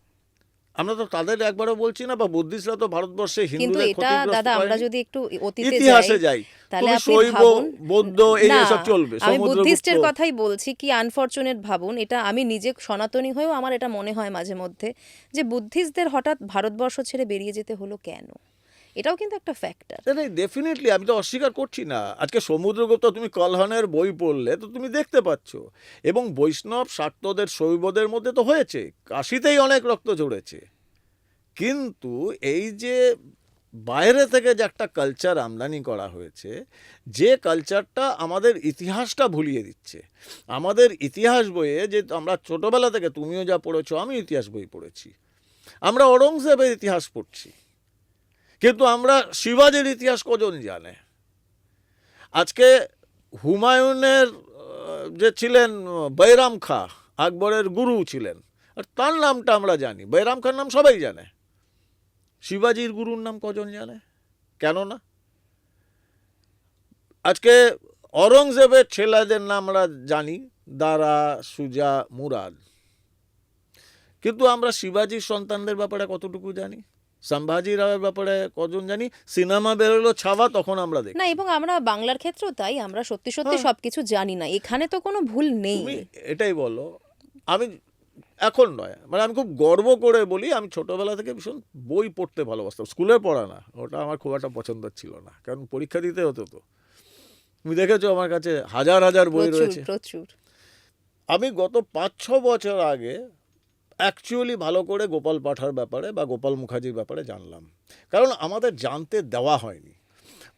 আমরা তো তাদের একবারও বলছি না, বা বুদ্ধিস্টরা তো ভারতবর্ষে কিন্তু হিন্দুদের এটা ক্ষতিগ্রস্ত দাদা আমরা করেনি। যদি একটু অতীতে যাই, ইতিহাসে যাই, তাহলে তুমি আপনি শৈব, ভাবুন। বৌদ্ধ এই না, এসব চলবে, আমি সমুদ্রগুপ্ত। বুদ্ধিস্টের কথাই বলছি। কি আনফরচুনেট ভাবুন, এটা আমি নিজে সনাতনী হয়েও আমার এটা মনে হয় মাঝে মধ্যে, যে বুদ্ধিস্টদের হঠাৎ ভারতবর্ষ ছেড়ে বেরিয়ে যেতে হলো কেন? এটাও কিন্তু একটা ফ্যাক্টর। ডেফিনেটলি, আমি তো অস্বীকার করছি না। আজকে সমুদ্রগুপ্ত, তুমি কলহনের বই পড়লে তো তুমি দেখতে পাচ্ছ, এবং বৈষ্ণব শাক্তদের শৈবদের মধ্যে তো হয়েছে, কাশিতেই অনেক রক্ত ঝরেছে। কিন্তু এই যে বাইরে থেকে যে একটা কালচার আমদানি করা হয়েছে, যে কালচারটা আমাদের ইতিহাসটা ভুলিয়ে দিচ্ছে। আমাদের ইতিহাস বইয়ে, যে আমরা ছোটবেলা থেকে, তুমিও যা পড়েছো, আমি ইতিহাস বই পড়েছি, আমরা ঔরঙ্গজেবের ইতিহাস পড়ছি, কিন্তু আমরা শিবাজির ইতিহাস কজন জানে? আজকে হুমায়ুনের যে ছিলেন বৈরাম খাঁ, আকবরের গুরু ছিলেন, আর তার নামটা আমরা জানি, বৈরাম খাঁর নাম সবাই জানে, শিবাজির গুরুর নাম কজন জানে? কেন না? আজকে ঔরঙ্গজেবের ছেলেদের নাম আমরা জানি, দারা, সুজা, মুরাদ, কিন্তু আমরা শিবাজির সন্তানদের ব্যাপারে কতটুকু জানি? সম্ভাজি রাওয়ের ব্যাপারে কজন জানি? সিনেমা বেরোলো ছাওয়া, তখন আমরা দেখি। না, এবং আমরা বাংলার ক্ষেত্রেও তাই, আমরা সত্যি সত্যি হ্যাঁ। সবকিছু জানি না, এখানে তো কোনো ভুল নেই। তুমি এটাই বলো। আমি এখন নয়, মানে আমি খুব গর্ব করে বলি, আমি ছোটবেলা থেকে ভীষণ বই পড়তে ভালোবাসতাম। স্কুলে পড়া না, ওটা আমার খুব একটা পছন্দ ছিল না, কারণ পরীক্ষা দিতে হতো। তো তুমি দেখেছো আমার কাছে হাজার হাজার বই প্রচুর রয়েছে। প্রচুর। আমি গত 5-6 বছর আগে অ্যাকচুয়ালি ভালো করে গোপাল পাঠার ব্যাপারে বা গোপাল মুখার্জির ব্যাপারে জানলাম, কারণ আমাদের জানতে দেওয়া হয়নি।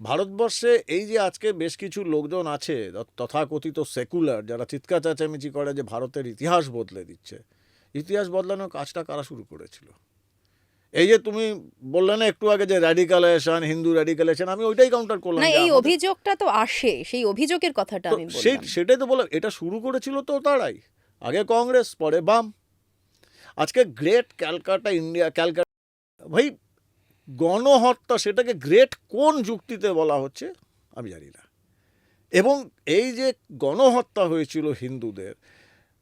ভারতবর্ষে এই যে আজকে বেশ কিছু লোকজন আছে তথাকথিত সেকুলার, যারা চিৎকার চেঁচামেচি করে যে ভারতের ইতিহাস বদলে দিচ্ছে, ইতিহাস বদলানোর কাজটা কারা শুরু করেছিল? এই যে তুমি বললে না একটু আগে যে র্যাডিকালাইজেশন, হিন্দু র্যাডিকালাইজেশন, আমি ওইটাই কাউন্টার করলাম। না, যে এই আমাদের- অভিযোগটা তো আসে, সেই অভিযোগের কথাটা তো আমি বললাম। সেটাই তো বললাম, এটা শুরু করেছিল তো তারাই, আগে কংগ্রেস, পরে বাম। আজকে গ্রেট ক্যালকাটা ইন্ডিয়া, ক্যালকাটা, ভাই গণহত্যা, সেটাকে গ্রেট কোন যুক্তিতে বলা হচ্ছে আমি জানি না। এবং এই যে গণহত্যা হয়েছিল হিন্দুদের,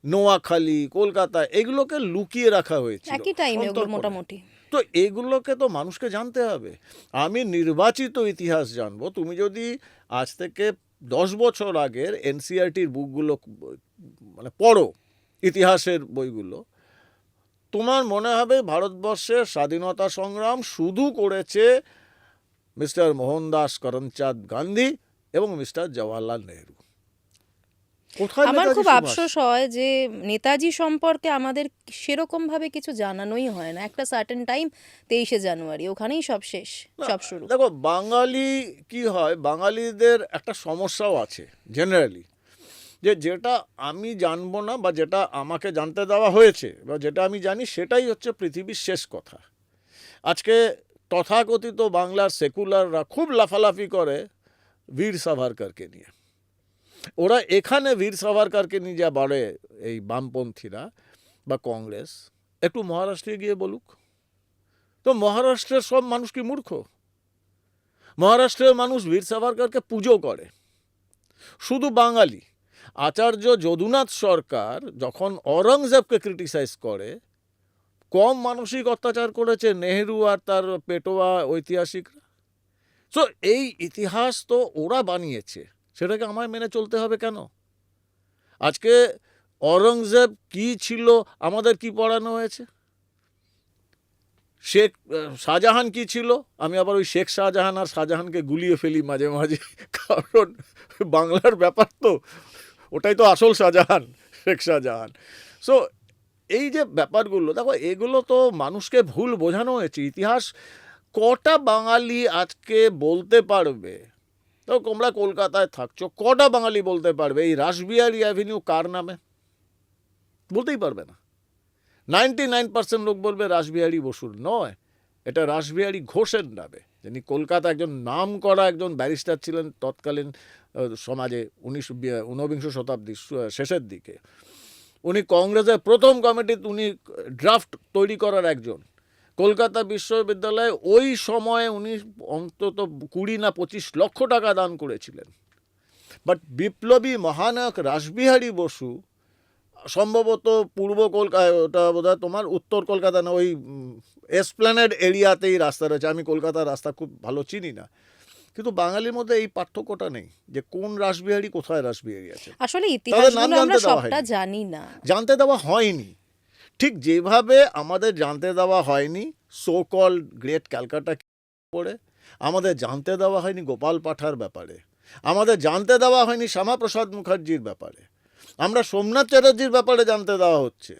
নোয়াখালী, কলকাতা, এগুলোকে লুকিয়ে রাখা হয়েছিল একই টাইমে ওগুলো সন্তর্পণে। মোটামুটি। তো এগুলোকে তো মানুষকে জানতে হবে। আমি নির্বাচিত ইতিহাস জানবো। তুমি যদি আজ থেকে 10 বছর আগের এনসিআরটির বুকগুলো মানে পড়ো, ইতিহাসের বইগুলো, তোমার মনে হবে ভারতবর্ষের স্বাধীনতা সংগ্রাম শুধু করেছে মিস্টার মোহনদাস করমচাঁদ গান্ধী এবং মিস্টার জওয়াহরলাল নেহরু। কোথায় আমার নেতাজি খুব সুভাষ? আফসোস হয় যে নেতাজি সম্পর্কে আমাদের সেরকম ভাবে কিছু জানানোই হয় না। একটা সার্টেন টাইম, 23শে জানুয়ারি, ওখানেই সব শেষ, না, সব শুরু। দেখো বাঙালি কি হয়, বাঙালিদের একটা সমস্যাও আছে জেনারেলি, যে যেটা আমি জানবো না বা যেটা আমাকে জানতে দেওয়া হয়েছে বা যেটা আমি জানি সেটাই হচ্ছে পৃথিবীর শেষ কথা। আজকে তথাকথিত বাংলার সেকুলাররা খুব লাফালাফি করে বীর সাভারকরকে নিয়ে। ওরা এখানে বীর সাভারকরকে নিয়ে যা বাড়ে এই বামপন্থীরা বা কংগ্রেস, একটু মহারাষ্ট্রে গিয়ে বলুক তো, মহারাষ্ট্রের সব মানুষ কি মূর্খ? মহারাষ্ট্রের মানুষ বীর সাভারকরকে পুজো করে। শুধু বাঙালি আচার্য যদুনাথ সরকার যখন ঔরঙ্গজেবকে ক্রিটিসাইজ করে, কম মানসিক অত্যাচার করেছে নেহেরু আর তার পেটোয়া ঐতিহাসিকরা? সো এই ইতিহাস তো ওরা বানিয়েছে, সেটাকে আমায় মেনে চলতে হবে কেন? আজকে ঔরঙ্গজেব কি ছিল আমাদের কি পড়ানো হয়েছে? শেখ শাহজাহান কি ছিল? আমি আবার ওই শেখ শাহজাহান আর শাহজাহানকে গুলিয়ে ফেলি মাঝে মাঝে, কারণ বাংলার ব্যাপার তো, ওটাই তো আসল শাহজাহান, শেখ শাহজাহান। সো এই যে ব্যাপারগুলো দেখো, এগুলো তো মানুষকে ভুল বোঝানো হয়েছে। ইতিহাস কটা বাঙালি আজকে বলতে পারবে তো তোমরা কলকাতায় থাকছো, কটা বাঙালি বলতে পারবে এই রাসবিহারী অ্যাভিনিউ কার নামে? বলতেই পারবে না। 99% লোক বলবে রাসবিহারী বসুর নয়, এটা রাসবিহারী ঘোষের নামে, যিনি কলকাতা একজন নামকরা একজন ব্যারিস্টার ছিলেন তৎকালীন সমাজে ঊনবিংশ শতাব্দীর শেষের দিকে। উনি কংগ্রেসের প্রথম কমিটিতে উনি ড্রাফট তৈরি করার একজন। কলকাতা বিশ্ববিদ্যালয়ে ওই সময়ে উনি অন্তত 20 না 25 লক্ষ টাকা দান করেছিলেন। বাট বিপ্লবী মহানায়ক রাসবিহারী বসু সম্ভবত পূর্ব কলকাতা, ওটা বোধহয় তোমার উত্তর কলকাতা না, ওই এসপ্ল্যানেড এরিয়াতেই রাস্তা রয়েছে। আমি কলকাতার রাস্তা খুব ভালো চিনি না, কিন্তু বাঙালির মধ্যে এই পার্থক্যটা নেই যে কোন রাসবিহারী কোথায় রাসবিহারী আছে। আসলে তাদের নাম ইতিহাসগুলো আমরা জানতে দেওয়া সবটা হয়নি, জানি না। জানতে দেওয়া হয়নি। ঠিক যেভাবে আমাদের জানতে দেওয়া হয়নি সো কল গ্রেট ক্যালকাটা পড়ে, আমাদের জানতে দেওয়া হয়নি গোপাল পাঠার ব্যাপারে, আমাদের জানতে দেওয়া হয়নি শ্যামাপ্রসাদ মুখার্জির ব্যাপারে। আমরা সোমনাথ চ্যাটার্জির ব্যাপারে জানতে দেওয়া হচ্ছে,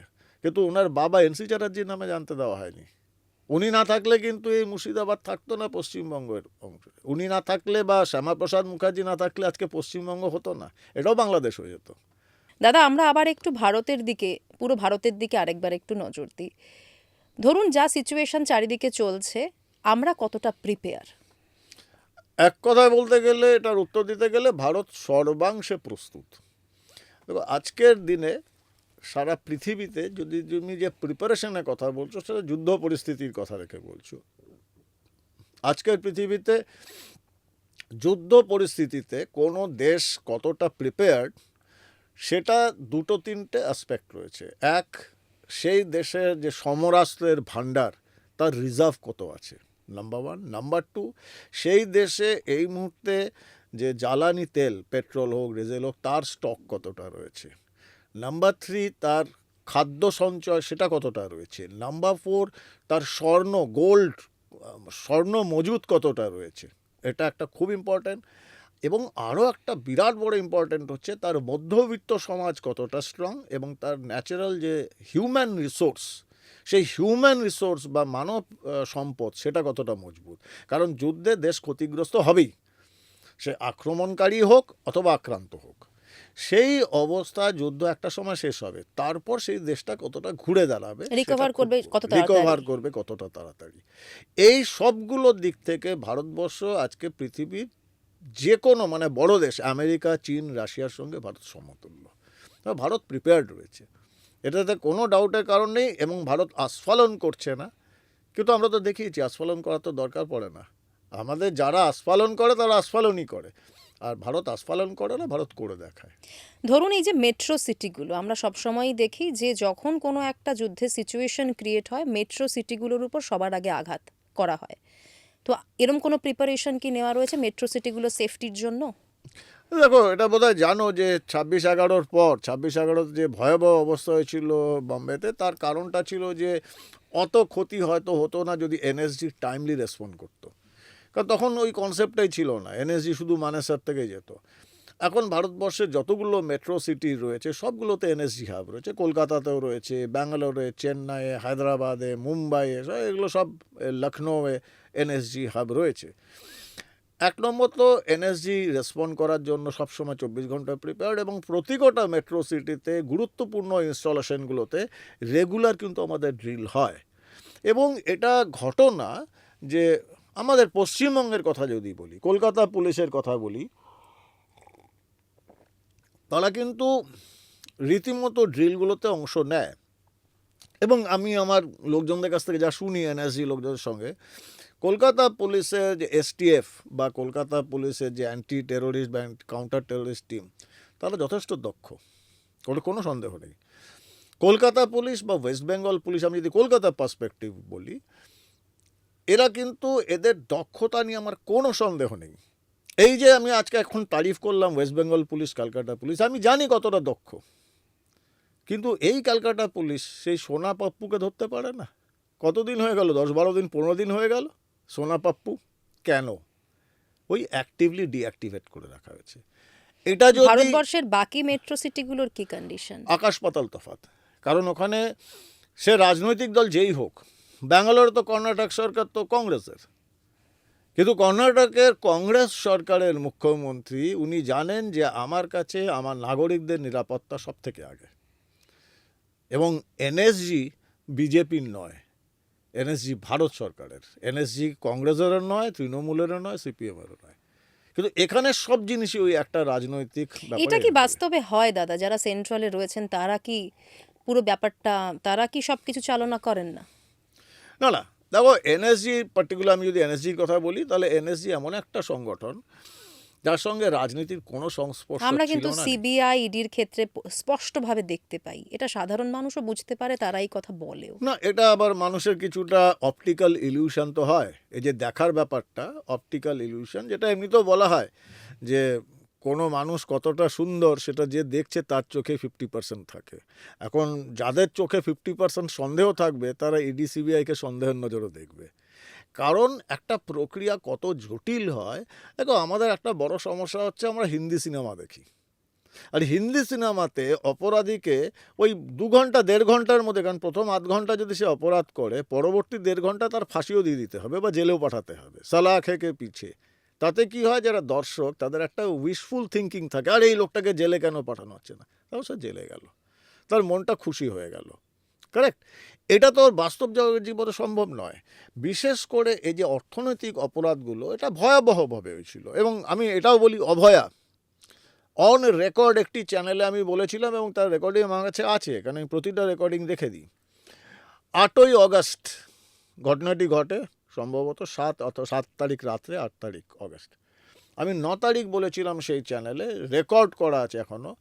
কিন্তু ওনার বাবা এনসি চ্যাটার্জির নামে জানতে দেওয়া হয়নি। উনি না থাকলে কিন্তু এই মুর্শিদাবাদ থাকতো না পশ্চিমবঙ্গের অংশ। উনি না থাকলে বা শ্যামাপ্রসাদ মুখার্জি না থাকলে আজকে পশ্চিমবঙ্গ হতো না, এটাও বাংলাদেশ হয়ে যেত। দাদা, আমরা আবার একটু ভারতের দিকে, পুরো ভারতের দিকে আরেকবার একটু নজর দিই। ধরুন যা সিচুয়েশন চারিদিকে চলছে, আমরা কতটা প্রিপেয়ার? এক কথায় বলতে গেলে, এটার উত্তর দিতে গেলে ভারত সর্বাংশে প্রস্তুত। দেখো, আজকের দিনে সারা পৃথিবীতে যদি তুমি যে প্রিপারেশনের কথা বলছো, সেটা যুদ্ধ পরিস্থিতির কথা রেখে বলছো। আজকের পৃথিবীতে যুদ্ধ পরিস্থিতিতে কোনো দেশ কতটা প্রিপেয়ার্ড, সেটা দুটো তিনটে অ্যাসপেক্ট রয়েছে। এক, সেই দেশের যে সমরাস্ত্রের ভাণ্ডার, তার রিজার্ভ কত আছে, নাম্বার ওয়ান। নাম্বার টু, সেই দেশে এই মুহূর্তে যে জ্বালানি তেল, পেট্রোল হোক ডিজেল হোক, তার স্টক কতটা রয়েছে। নাম্বার থ্রি, তার খাদ্য সঞ্চয় সেটা কতটা রয়েছে। নাম্বার ফোর, তার স্বর্ণ মজুত কতটা রয়েছে। এটা একটা খুব ইম্পর্ট্যান্ট। এবং আরও একটা বিরাট বড় ইম্পর্ট্যান্ট হচ্ছে তার মধ্যবিত্ত সমাজ কতটা স্ট্রং, এবং তার ন্যাচারাল যে হিউম্যান রিসোর্স, সেই হিউম্যান রিসোর্স বা মানব সম্পদ সেটা কতটা মজবুত। কারণ যুদ্ধে দেশ ক্ষতিগ্রস্ত হবেই, সে আক্রমণকারী হোক অথবা আক্রান্ত হোক। সেই অবস্থা যুদ্ধ একটা সময় শেষ হবে, তারপর সেই দেশটা কতটা ঘুরে দাঁড়াবে, রিকভার করবে কতটা তাড়াতাড়ি। এই সবগুলোর দিক থেকে ভারতবর্ষ আজকে পৃথিবীর যে কোনো মানে বড় দেশ, আমেরিকা, চীন, রাশিয়ার সঙ্গে ভারত সমতুল্য। ভারত প্রিপেয়ার্ড রয়েছে, এটাতে কোনো ডাউটের কারণ নেই। এবং ভারত আস্ফালন করছে না, কিন্তু আমরা তো দেখিয়েছি আস্ফালন করার তো দরকার পড়ে না। আমাদের যারা আস্ফালন করে তারা আস্ফালনই করে, আর ভারত আস্ফালন করে না, ভারত করে দেখায়। ধরুন এই যে মেট্রো সিটিগুলো, আমরা সবসময়ই দেখি যে যখন কোনো একটা যুদ্ধের সিচুয়েশন ক্রিয়েট হয়, মেট্রো সিটিগুলোর উপর সবার আগে আঘাত করা হয়। তো এরকম কোনো প্রিপারেশন কি নেওয়া রয়েছে মেট্রো সিটিগুলো সেফটির জন্য? দেখো, এটা বোধহয় জানো যে 26/11 পর 26/11 যে ভয়াবহ অবস্থা হয়েছিল বম্বেতে, তার কারণটা ছিল যে অত ক্ষতি হয়তো হতো না যদি এনএসজি টাইমলি রেসপন্ড করতো। কারণ তখন ওই কনসেপ্টটাই ছিল না, এনএসজি শুধু মানেসার থেকে যেত। এখন ভারতবর্ষের যতগুলো মেট্রো সিটি রয়েছে সবগুলোতে এনএসজি হাব রয়েছে। কলকাতাতেও রয়েছে, ব্যাঙ্গালোরে, চেন্নাইয়ে, হায়দ্রাবাদে, মুম্বাইয়ে, এগুলো সব, লখনৌয়ে এনএসজি হাব রয়েছে। এক নম্বর তো এনএসজি রেসপন্ড করার জন্য সবসময় 24 ঘন্টা প্রিপেয়ার্ড, এবং প্রতি কটা মেট্রো সিটিতে গুরুত্বপূর্ণ ইনস্টলেশনগুলোতে রেগুলার কিন্তু আমাদের ড্রিল হয়। এবং এটা ঘটনা যে আমাদের পশ্চিমবঙ্গের কথা যদি বলি, কলকাতা পুলিশের কথা বলি, তারা কিন্তু রীতিমতো ড্রিলগুলোতে অংশ নেয়। এবং আমি আমার লোকজনদের কাছ থেকে যা শুনি এনএসজি লোকজনের সঙ্গে, কলকাতা পুলিশের যে এসটিএফ বা কলকাতা পুলিশের যে অ্যান্টি টেরোরিস্ট বা কাউন্টার টেরোরিস্ট টিম, তারা যথেষ্ট দক্ষ, কোনো সন্দেহ নেই। কলকাতা পুলিশ বা ওয়েস্ট বেঙ্গল পুলিশ, আমি যদি কলকাতার পার্সপেক্টিভ বলি, এরা কিন্তু এদের দক্ষতা নিয়ে আমার কোনো সন্দেহ নেই। এই যে আমি আজকে এখন তারিফ করলাম West Bengal police, Calcutta police, আমি জানি কতটা দক্ষ, কিন্তু এই ক্যালকাটা পুলিশ সেই সোনা পাপ্পুকে ধরতে পারে না। কতদিন হয়ে গেল, 10-12 দিন, 15 দিন হয়ে গেল। সোনা পাপ্পু কেন? ওই অ্যাক্টিভলি ডিঅ্যাক্টিভেট করে রাখা হয়েছে। এটা যদি ভারতবর্ষের বাকি মেট্রো সিটিগুলোর কি কন্ডিশন? আকাশ পাতাল তফাৎ। কারণ ওখানে সে রাজনৈতিক দল যেই হোক, ব্যাঙ্গালোরে তো কর্ণাটক সরকার তো কংগ্রেসের, কিন্তু কর্ণাটকের কংগ্রেস সরকারের মুখ্যমন্ত্রী উনি জানেন যে আমার কাছে আমার নাগরিকদের নিরাপত্তা সব থেকে আগে, এবং এনএসজি বিজেপির নয়, এনএসজি ভারত সরকারের, এনএসজি কংগ্রেসেরও নয়, তৃণমূলেরও নয়, সিপিএমেরও নয়। কিন্তু এখানে সব জিনিসই ওই একটা রাজনৈতিক এটা ব্যাপারে কি এগিয়ে। বাস্তবে হয় দাদা? যারা সেন্ট্রালে রয়েছেন তারা কি পুরো ব্যাপারটা, তারা কি সবকিছু চালনা করেন না? না না, দেখো এনএসজি পার্টিকুলার, আমি যদি এনএসজির কথা বলি তাহলে এনএসজি এমন একটা সংগঠন যার সঙ্গে রাজনীতির কোনো সংস্পর্শ আমরা ছিল কিন্তু না। সিবিআই ইডির ক্ষেত্রে স্পষ্টভাবে দেখতে পাই, এটা সাধারণ মানুষও বুঝতে পারে, তারাই কথা বলেও। না, এটা আবার মানুষের কিছুটা অপটিক্যাল ইলিউশন তো হয়, এই যে দেখার ব্যাপারটা অপটিক্যাল ইলিউশন, যেটা এমনিতেও বলা হয় যে কোনো মানুষ কতটা সুন্দর সেটা যে দেখছে তার চোখে 50% থাকে। এখন যাদের চোখে 50% সন্দেহ থাকবে তারা ইডি সিবিআইকে সন্দেহের নজরও দেখবে, কারণ একটা প্রক্রিয়া কত জটিল হয়। দেখো আমাদের একটা বড় সমস্যা হচ্ছে আমরা হিন্দি সিনেমা দেখি, আর হিন্দি সিনেমাতে অপরাধীকে ওই 2 ঘন্টা 1.5 ঘন্টার মধ্যে, কারণ প্রথম আধ ঘন্টা যদি সে অপরাধ করে পরবর্তী 1.5 ঘন্টা তার ফাঁসিও দিয়ে দিতে হবে বা জেলেও পাঠাতে হবে, সালা খেকে পিছে। তাতে কি হয়, যারা দর্শক তাদের একটা উইশফুল থিঙ্কিং থাকে, আর এই লোকটাকে জেলে কেন পাঠানো হচ্ছে না, তাও সে জেলে গেল, তার মনটা খুশি হয়ে গেল। কারেক্ট? এটা তো বাস্তব জীবনে সম্ভব নয়। বিশেষ করে এই যে অর্থনৈতিক অপরাধগুলো, এটা ভয়াবহভাবে হয়েছিল, এবং আমি এটাও বলি অভয়া অন রেকর্ড একটি চ্যানেলে আমি বলেছিলাম, এবং তার রেকর্ডিং আমার কাছে আছে, কারণ আমি প্রতিটা রেকর্ডিং দেখে দিই। 8ই অগস্ট ঘটনাটি ঘটে, সম্ভবত 7 তারিখ রাত্রে, 8 তারিখ অগস্ট। আমি 9 তারিখ বলেছিলাম সেই চ্যানেলে, রেকর্ড করা আছে এখনও,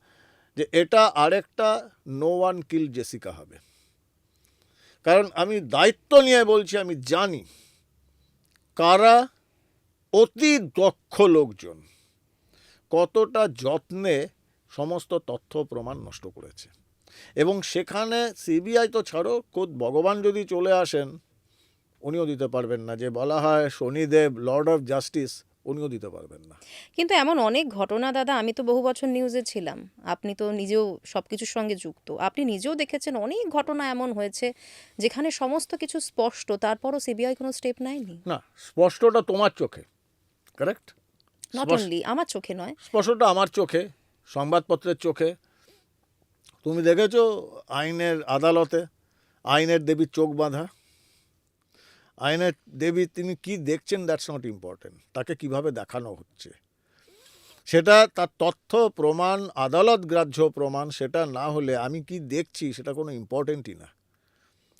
যে এটা আরেকটা নো ওয়ান কিল জেসিকা হবে। কারণ আমি দায়িত্ব নিয়ে বলছি, আমি জানি কারা অতি দক্ষ লোকজন কতটা যত্নে সমস্ত তথ্য প্রমাণ নষ্ট করেছে, এবং সেখানে সিবিআই তো ছাড়ো, খোদ ভগবান যদি চলে আসেন উনিও দিতে পারবেন না। যে বলা হয় শনিদেব লর্ড অফ জাস্টিস, উনিও দিতে পারবেন না। কিন্তু এমন অনেক ঘটনা দাদা, আমি তো বহু বছর নিউজে ছিলাম, আপনি তো নিজেও সবকিছুর সঙ্গে যুক্ত, আপনি নিজেও দেখেছেন অনেক ঘটনা এমন হয়েছে যেখানে সমস্ত কিছু স্পষ্ট, তারপরও সিবিআই কোনো স্টেপ নেয়নি। না, স্পষ্টটা তোমার চোখে, কারেক্ট, নট অনলি আমার চোখে নয়। স্পষ্টটা আমার চোখে, সংবাদপত্রের চোখে। তুমি দেখেছো আইনের আদালতে আইনের দেবীর চোখ বাঁধা, আইনের দেবী তিনি কি দেখছেন দ্যাটস নট ইম্পর্টেন্ট, তাকে কিভাবে দেখানো হচ্ছে সেটা, তার তথ্য প্রমাণ আদালত গ্রাহ্য প্রমাণ, সেটা না হলে আমি কি দেখছি সেটা কোনো ইম্পর্টেন্টই না।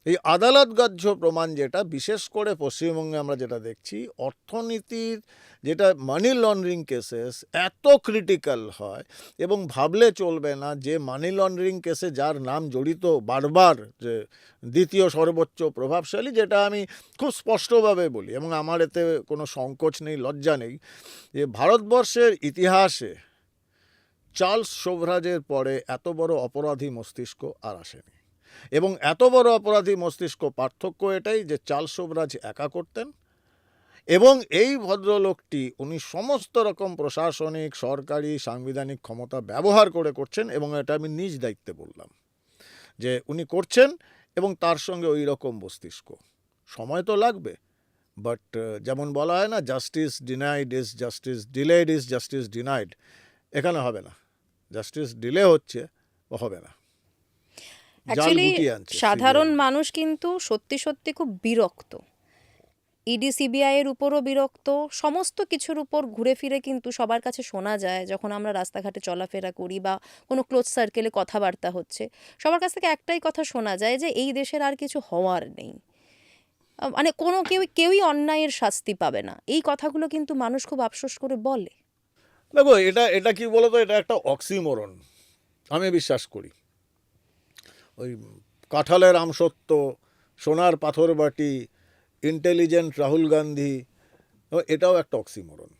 এই আদালত গ্রাহ্য প্রমাণ যেটা, বিশেষ করে পশ্চিমবঙ্গে আমরা যেটা দেখছি, অর্থনীতির যেটা মানি লন্ডারিং কেসেস এত ক্রিটিক্যাল হয়, এবং ভাবলে চলবে না যে মানি লন্ডারিং কেসে যার নাম জড়িত বারবার, যে দ্বিতীয় সর্বোচ্চ প্রভাবশালী, যেটা আমি খুব স্পষ্টভাবে বলি, এবং আমার এতে কোনো সংকোচ নেই, লজ্জা নেই, যে ভারতবর্ষের ইতিহাসে চার্লস শোভরাজের পরে এত বড় অপরাধী মস্তিষ্ক আর আসেনি। এবং এত বড় অপরাধী মস্তিষ্ক, পার্থক্য এটাই যে চার্লস শোভরাজ একা করতেন, এবং এই ভদ্রলোকটি উনি সমস্ত রকম প্রশাসনিক, সরকারি, সাংবিধানিক ক্ষমতা ব্যবহার করে করছেন, এবং এটা আমি নিজ দায়িত্বে বললাম যে উনি করছেন, এবং তার সঙ্গে ওই রকম মস্তিষ্ক। সময় তো লাগবে, বাট যেমন বলা হয় না, justice denied is justice, delayed is justice denied, এখানে হবে না, জাস্টিস ডিলে হচ্ছে, হবে না, জাল অ্যাকচুয়ালি গুটিয়ে আনছে সাধারণ CBI। মানুষ কিন্তু সত্যি সত্যি খুব বিরক্ত, ইডি সিবিআই এর উপরও বিরক্ত, সমস্ত কিছুর উপর ঘুরে ফিরে কিন্তু সবার কাছে শোনা যায়, যখন আমরা রাস্তাঘাটে চলাফেরা করি বা কোনো ক্লোজ সার্কেলে কথাবার্তা হচ্ছে, সবার কাছ থেকে একটাই কথা শোনা যায় যে এই দেশের আর কিছু হওয়ার নেই, মানে কোনো কেউই অন্যায়ের শাস্তি পাবে না। এই কথাগুলো কিন্তু মানুষ খুব আফসোস করে বলে। দেখো এটা এটা কি বলতো, এটা একটা অক্সিমোরন, আমি বিশ্বাস করি। ওই কাঁঠালের আমসত্ব, সোনার পাথর বাটি, ইন্টেলিজেন্ট রাহুল গান্ধী, এটাও একটা অক্সিমোরন।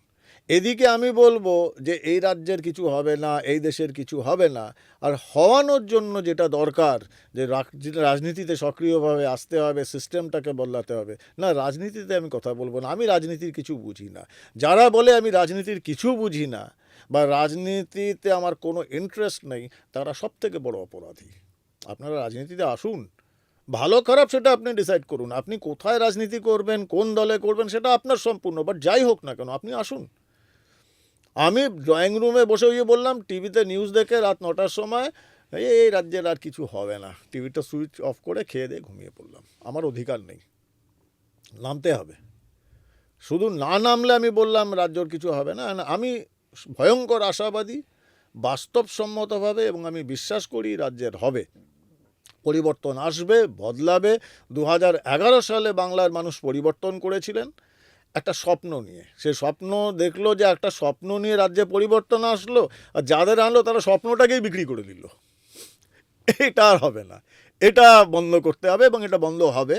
এদিকে আমি বলবো যে এই রাজ্যের কিছু হবে না, এই দেশের কিছু হবে না, আর হওয়ানোর জন্য যেটা দরকার, যে রাজনীতিতে সক্রিয়ভাবে আসতে হবে, সিস্টেমটাকে বদলাতে হবে। না, রাজনীতিতে আমি কথা বলবো না, আমি রাজনীতির কিছু বুঝি না। যারা বলে আমি রাজনীতির কিছু বুঝি না বা রাজনীতিতে আমার কোনো ইন্টারেস্ট নেই, তারা সব থেকে বড় অপরাধী। আপনারা রাজনীতিতে আসুন, ভালো খারাপ সেটা আপনি ডিসাইড করুন, আপনি কোথায় রাজনীতি করবেন, কোন দলে করবেন, সেটা আপনার সম্পূর্ণ, বাট যাই হোক না কেন আপনি আসুন। আমি ড্রয়িং রুমে বসে গিয়ে বললাম, টিভিতে নিউজ দেখে রাত 9টার সময়, এই রাজ্যের আর কিছু হবে না, টিভিটা সুইচ অফ করে খেয়ে দিয়ে ঘুমিয়ে পড়লাম। আমার অধিকার নেই, নামতে হবে। শুধু না নামলে আমি বললাম রাজ্যর কিছু হবে না। আমি ভয়ঙ্কর আশাবাদী, বাস্তবসম্মতভাবে, এবং আমি বিশ্বাস করি রাজ্যের হবে, পরিবর্তন আসবে, বদলাবে। 2011 সালে বাংলার মানুষ পরিবর্তন করেছিলেন একটা স্বপ্ন নিয়ে। সে স্বপ্ন দেখলো যে একটা স্বপ্ন নিয়ে রাজ্যে পরিবর্তন আসলো, আর যাদের আনলো তারা স্বপ্নটাকেই বিক্রি করে দিল। এটা আর হবে না, এটা বন্ধ করতে হবে, এবং এটা বন্ধ হবে।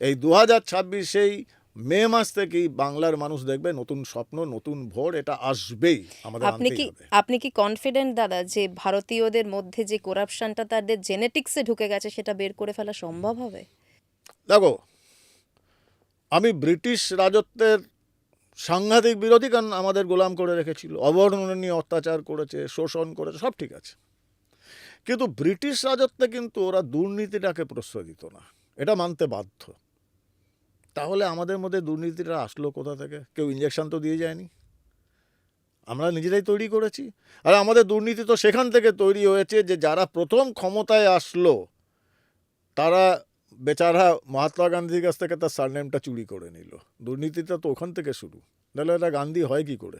এই 2026 মে মাস থেকেই বাংলার মানুষ দেখবে নতুন স্বপ্ন, নতুন ভোর, এটা আসবেই, আমাদের আনতেই হবে। আপনি কি কনফিডেন্ট দাদা যে ভারতীয়দের মধ্যে যে করাপশনটা তাদের জেনেটিক্সে ঢুকে গেছে সেটা বের করে ফেলা সম্ভব হবে? দেখো, আমি ব্রিটিশ রাজত্বের সাংঘাতিক বিরোধী, কারণ আমাদের গোলাম করে রেখেছিল, অবর্ণনীয় অত্যাচার করেছে, শোষণ করেছে, সব ঠিক আছে। কিন্তু ব্রিটিশ রাজত্বে কিন্তু ওরা দুর্নীতিটাকে প্রশ্রয় দিত না, এটা মানতে বাধ্য। তাহলে আমাদের মধ্যে দুর্নীতিটা আসলো কোথা থেকে? কেউ ইঞ্জেকশন তো দিয়ে যায়নি, আমরা নিজেরাই তৈরি করেছি। আর আমাদের দুর্নীতি তো সেখান থেকে তৈরি হয়েছে যে যারা প্রথম ক্ষমতায় আসলো তারা বেচারা মহাত্মা গান্ধীর কাছ থেকে তার সারনেমটা চুরি করে নিল। দুর্নীতিটা তো ওখান থেকে শুরু, নাহলে এটা গান্ধী হয় কি করে?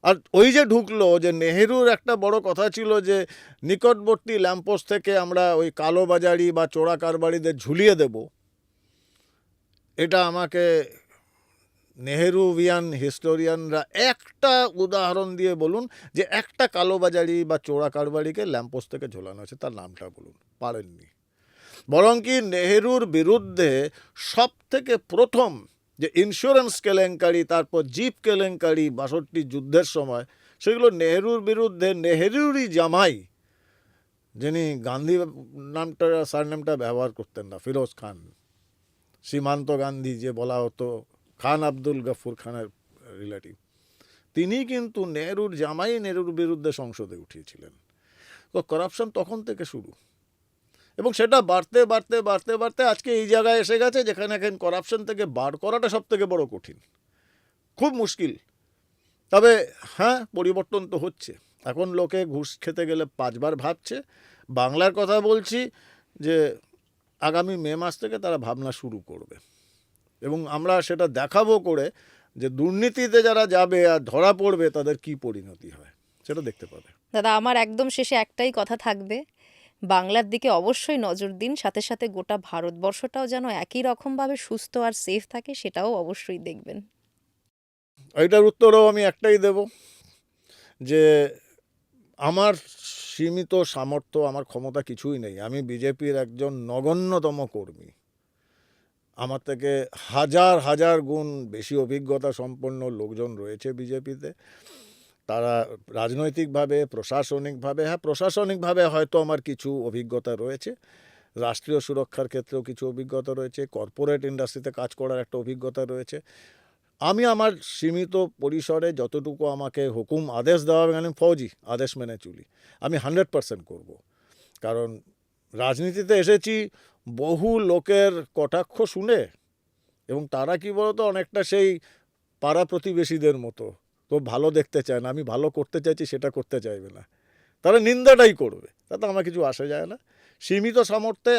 আর ওই যে ঢুকলো, যে নেহেরুর একটা বড় কথা ছিল যে নিকটবর্তী ল্যাম্পোস্ট থেকে আমরা ওই কালোবাজারি বা চোরা কারবারিদের ঝুলিয়ে দেব। এটা আমাকে নেহেরুভিয়ান হিস্টোরিয়ানরা একটা উদাহরণ দিয়ে বলুন যে একটা কালোবাজারি বা চোরা কারবারিকে ল্যাম্পোস্ট থেকে ঝোলানো হয়েছে, তার নামটা বলুন। পারেননি। বরং কি নেহেরুর বিরুদ্ধে সব থেকে প্রথম যে ইন্স্যুরেন্স কেলেঙ্কারি, তারপর জিপ কেলেঙ্কারি 62 যুদ্ধের সময়, সেগুলো নেহেরুর বিরুদ্ধে নেহেরুরই জামাই, যিনি গান্ধী নামটা সারনেমটা ব্যবহার করতেন না, ফিরোজ খান, সীমান্ত গান্ধী যে বলা হতো, খান আব্দুল গফুর খানের রিলেটিভ, তিনি কিন্তু নেহরুর জামাই, নেহরুর বিরুদ্ধে সংসদে উঠিয়েছিলেন। তো করাপশন তখন থেকে শুরু, এবং সেটা বাড়তে বাড়তে বাড়তে বাড়তে আজকে এই জায়গায় এসে গেছে যেখানে এখন করাপশন থেকে বার করাটা সব থেকে বড় কঠিন, খুব মুশকিল। তবে হ্যাঁ, পরিবর্তন তো হচ্ছে। এখন লোকে ঘুষ খেতে গেলে 5বার ভাবছে। বাংলার কথা বলছি, যে আগামী মে মাস থেকে তারা ভাবনা শুরু করবে, এবং আমরা সেটা দেখাবো করে যে দুর্নীতিতে যারা যাবে আর ধরা পড়বে তাদের কি পরিণতি হয় সেটা দেখতে পাবে। দাদা, আমার একদম শেষে একটাই কথা থাকবে, বাংলার দিকে অবশ্যই নজর দিন, সাথে সাথে গোটা ভারতবর্ষটাও যেন একই রকমভাবে সুস্থ আর সেফ থাকে সেটাও অবশ্যই দেখবেন। এইটার উত্তরও আমি একটাই দেব, যে আমার সীমিত সামর্থ্য, আমার ক্ষমতা কিছুই নেই। আমি বিজেপির একজন নগণ্যতম কর্মী। আমার থেকে হাজার হাজার গুণ বেশি অভিজ্ঞতা সম্পন্ন লোকজন রয়েছে বিজেপিতে। তারা রাজনৈতিকভাবে, প্রশাসনিকভাবে, হ্যাঁ প্রশাসনিকভাবে হয়তো আমার কিছু অভিজ্ঞতা রয়েছে, রাষ্ট্রীয় সুরক্ষার ক্ষেত্রেও কিছু অভিজ্ঞতা রয়েছে, কর্পোরেট ইন্ডাস্ট্রিতে কাজ করার একটা অভিজ্ঞতা রয়েছে। আমি আমার সীমিত পরিসরে যতটুকু আমাকে হুকুম আদেশ দেওয়া হবে, আমি ফৌজি, আদেশ মেনে চলি, আমি 100% করব। কারণ রাজনীতিতে এসেছি বহু লোকের কটাক্ষ শুনে, এবং তারা কি বলতো, অনেকটা সেই পাড়া প্রতিবেশীদের মতো, তো ভালো দেখতে চায় না। আমি ভালো করতে চাইছি, সেটা করতে চাইবে না, তারা নিন্দাটাই করবে, তাতে আমার কিছু আসে যায় না। সীমিত সামর্থ্যে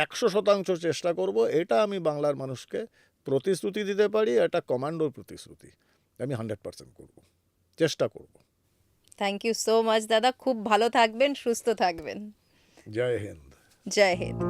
100% চেষ্টা করব, এটা আমি বাংলার মানুষকে প্রতিশ্রুতি দিতে পারি, এটা কমান্ডোর প্রতিশ্রুতি, আমি 100% করব, চেষ্টা করব। থ্যাংক ইউ সো মাচ দাদা, খুব ভালো থাকবেন, সুস্থ থাকবেন। জয় হিন্দ। জয় হিন্দ।